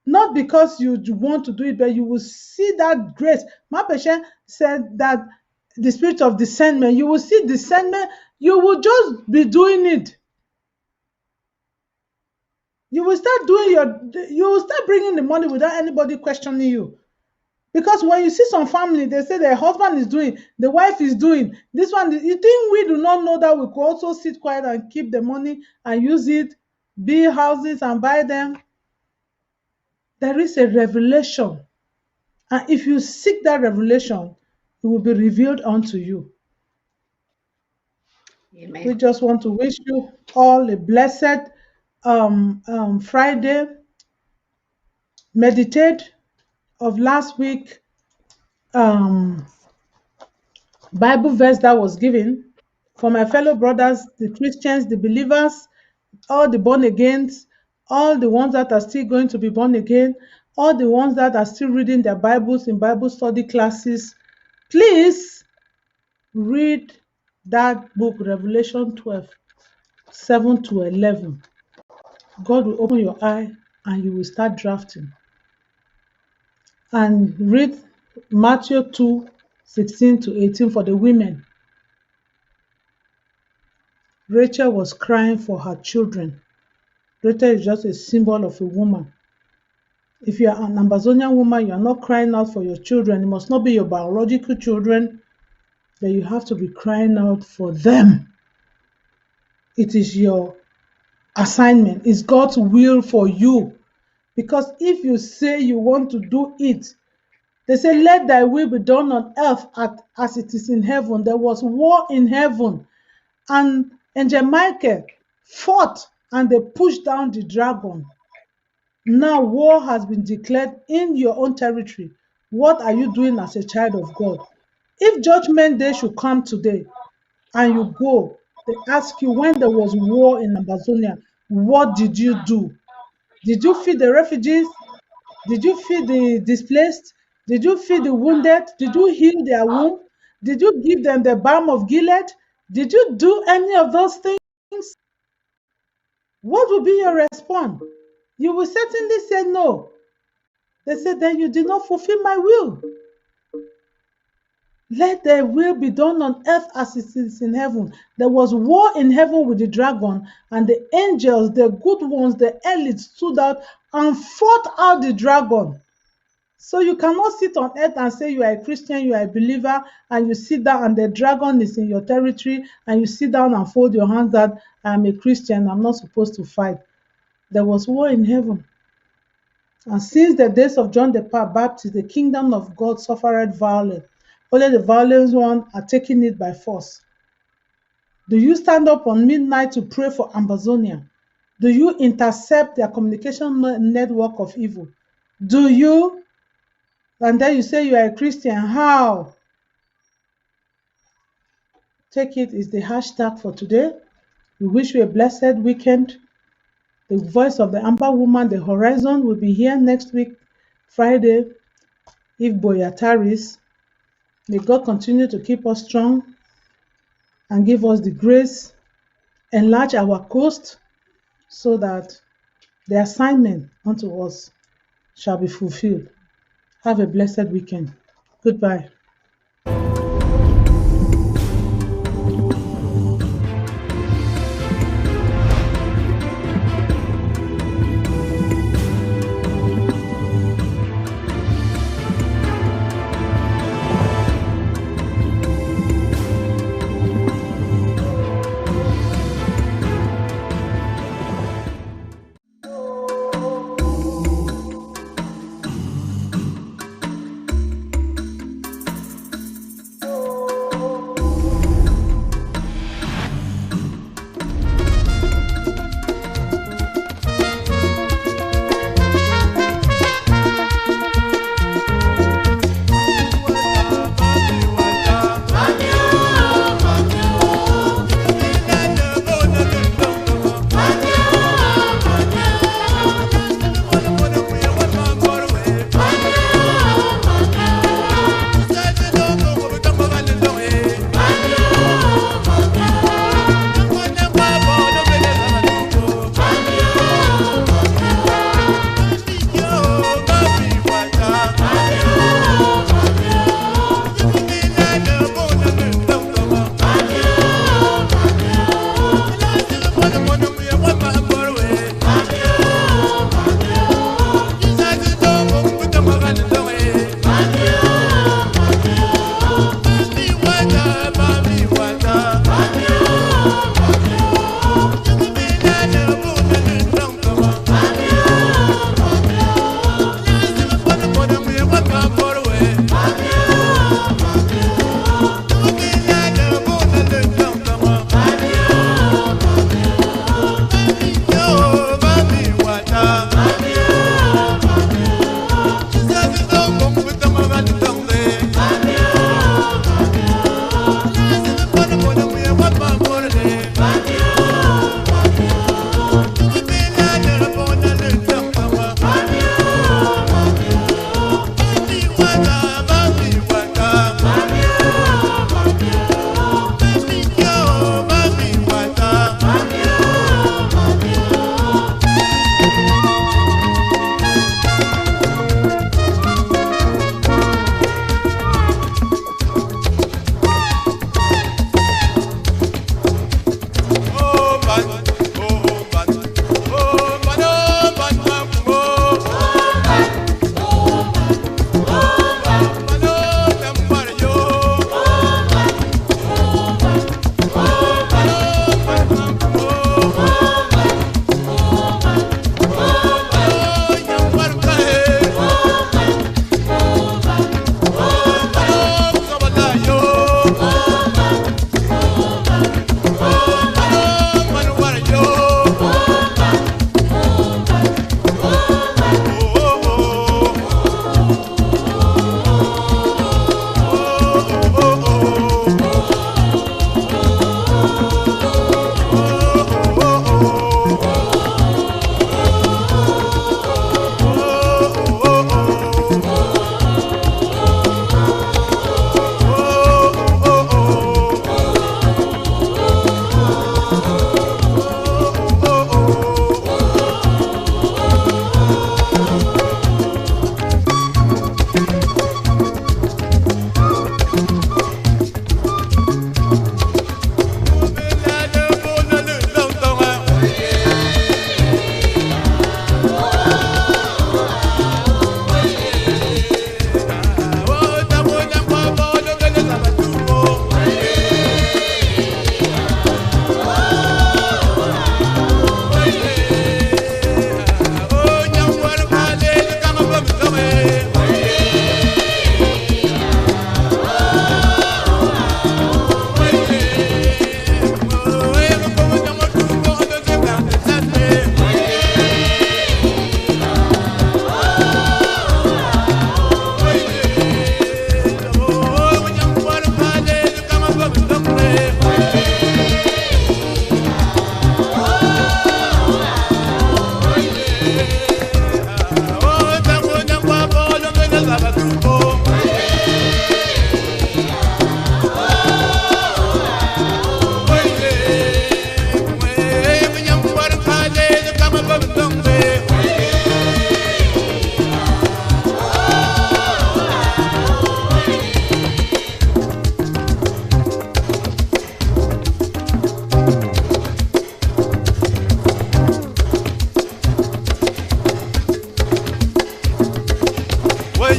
Not because you want to do it, but you will see that grace. Mapeshe said that the spirit of discernment, you will see discernment, you will just be doing it. You will start bringing the money without anybody questioning you. Because when you see some family, they say their husband is doing, the wife is doing, this one, you think we do not know that we could also sit quiet and keep the money and use it, build houses and buy them? There is a revelation. And if you seek that revelation, it will be revealed unto you. Amen. We just want to wish you all a blessed Friday. Meditate of last week Bible verse that was given for my fellow brothers, the Christians, the believers, all the born agains, all the ones that are still going to be born again, all the ones that are still reading their Bibles in Bible study classes. Please read that book, Revelation 12, 7 to 11. God will open your eye and you will start drafting. And read Matthew 2, 16 to 18 for the women. Rachel was crying for her children. Rachel is just a symbol of a woman. If you are an Ambazonian woman, you are not crying out for your children. It must not be your biological children, but you have to be crying out for them. It is your assignment. It's God's will for you. Because if you say you want to do it, they say, let thy will be done on earth as it is in heaven. There was war in heaven. And Angel Michael fought and they pushed down the dragon. Now war has been declared in your own territory. What are you doing as a child of God? If Judgment Day should come today and you go, they ask you, when there was war in Amazonia, what did you do? Did you feed the refugees? Did you feed the displaced? Did you feed the wounded? Did you heal their wound? Did you give them the balm of Gilead? Did you do any of those things? What will be your response? You will certainly say no. They said, then you did not fulfill my will. Let their will be done on earth as it is in heaven. There was war in heaven with the dragon, and the angels, the good ones, the elites stood out and fought out the dragon. So you cannot sit on earth and say you are a Christian, you are a believer, and you sit down and the dragon is in your territory, and you sit down and fold your hands that I am a Christian, I'm not supposed to fight. There was war in heaven. And since the days of John the Baptist, the kingdom of God suffered violence. Only the violent ones are taking it by force. Do you stand up on midnight to pray for Amazonia? Do you intercept their communication network of evil? Do you? And then you say you are a Christian. How? Take it is the hashtag for today. We wish you a blessed weekend. The voice of the Amber Woman, the Horizon, will be here next week, Friday, if Boya tarries. May God continue to keep us strong and give us the grace, enlarge our coast so that the assignment unto us shall be fulfilled. Have a blessed weekend. Goodbye.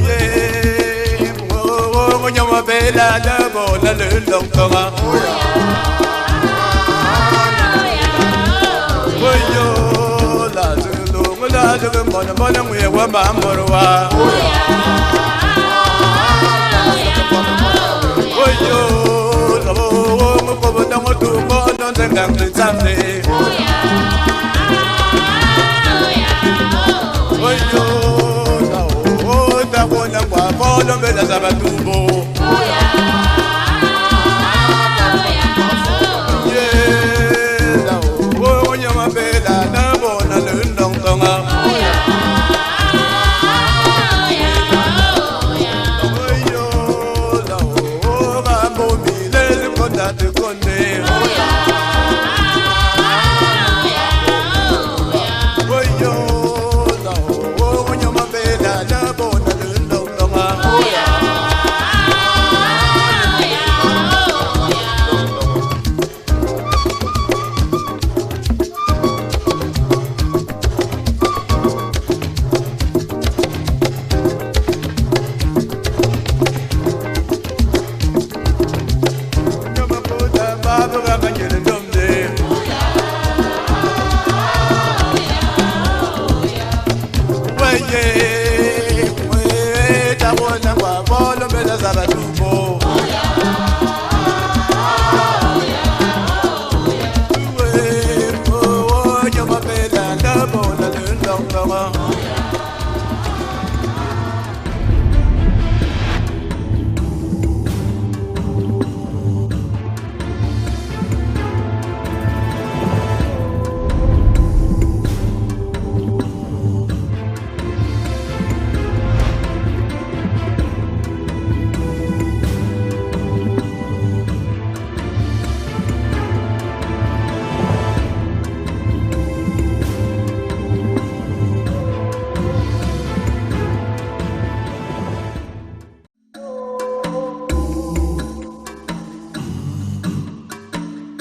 Oye, oh, nyama bela da bona le longa. Oyo, la zulu bona bona mwe wa mamorwa. Oyo, lo mo ko bona mo tu mo non tengang tsamne. Oyo, da bona kwa bona bela zabatubo. Con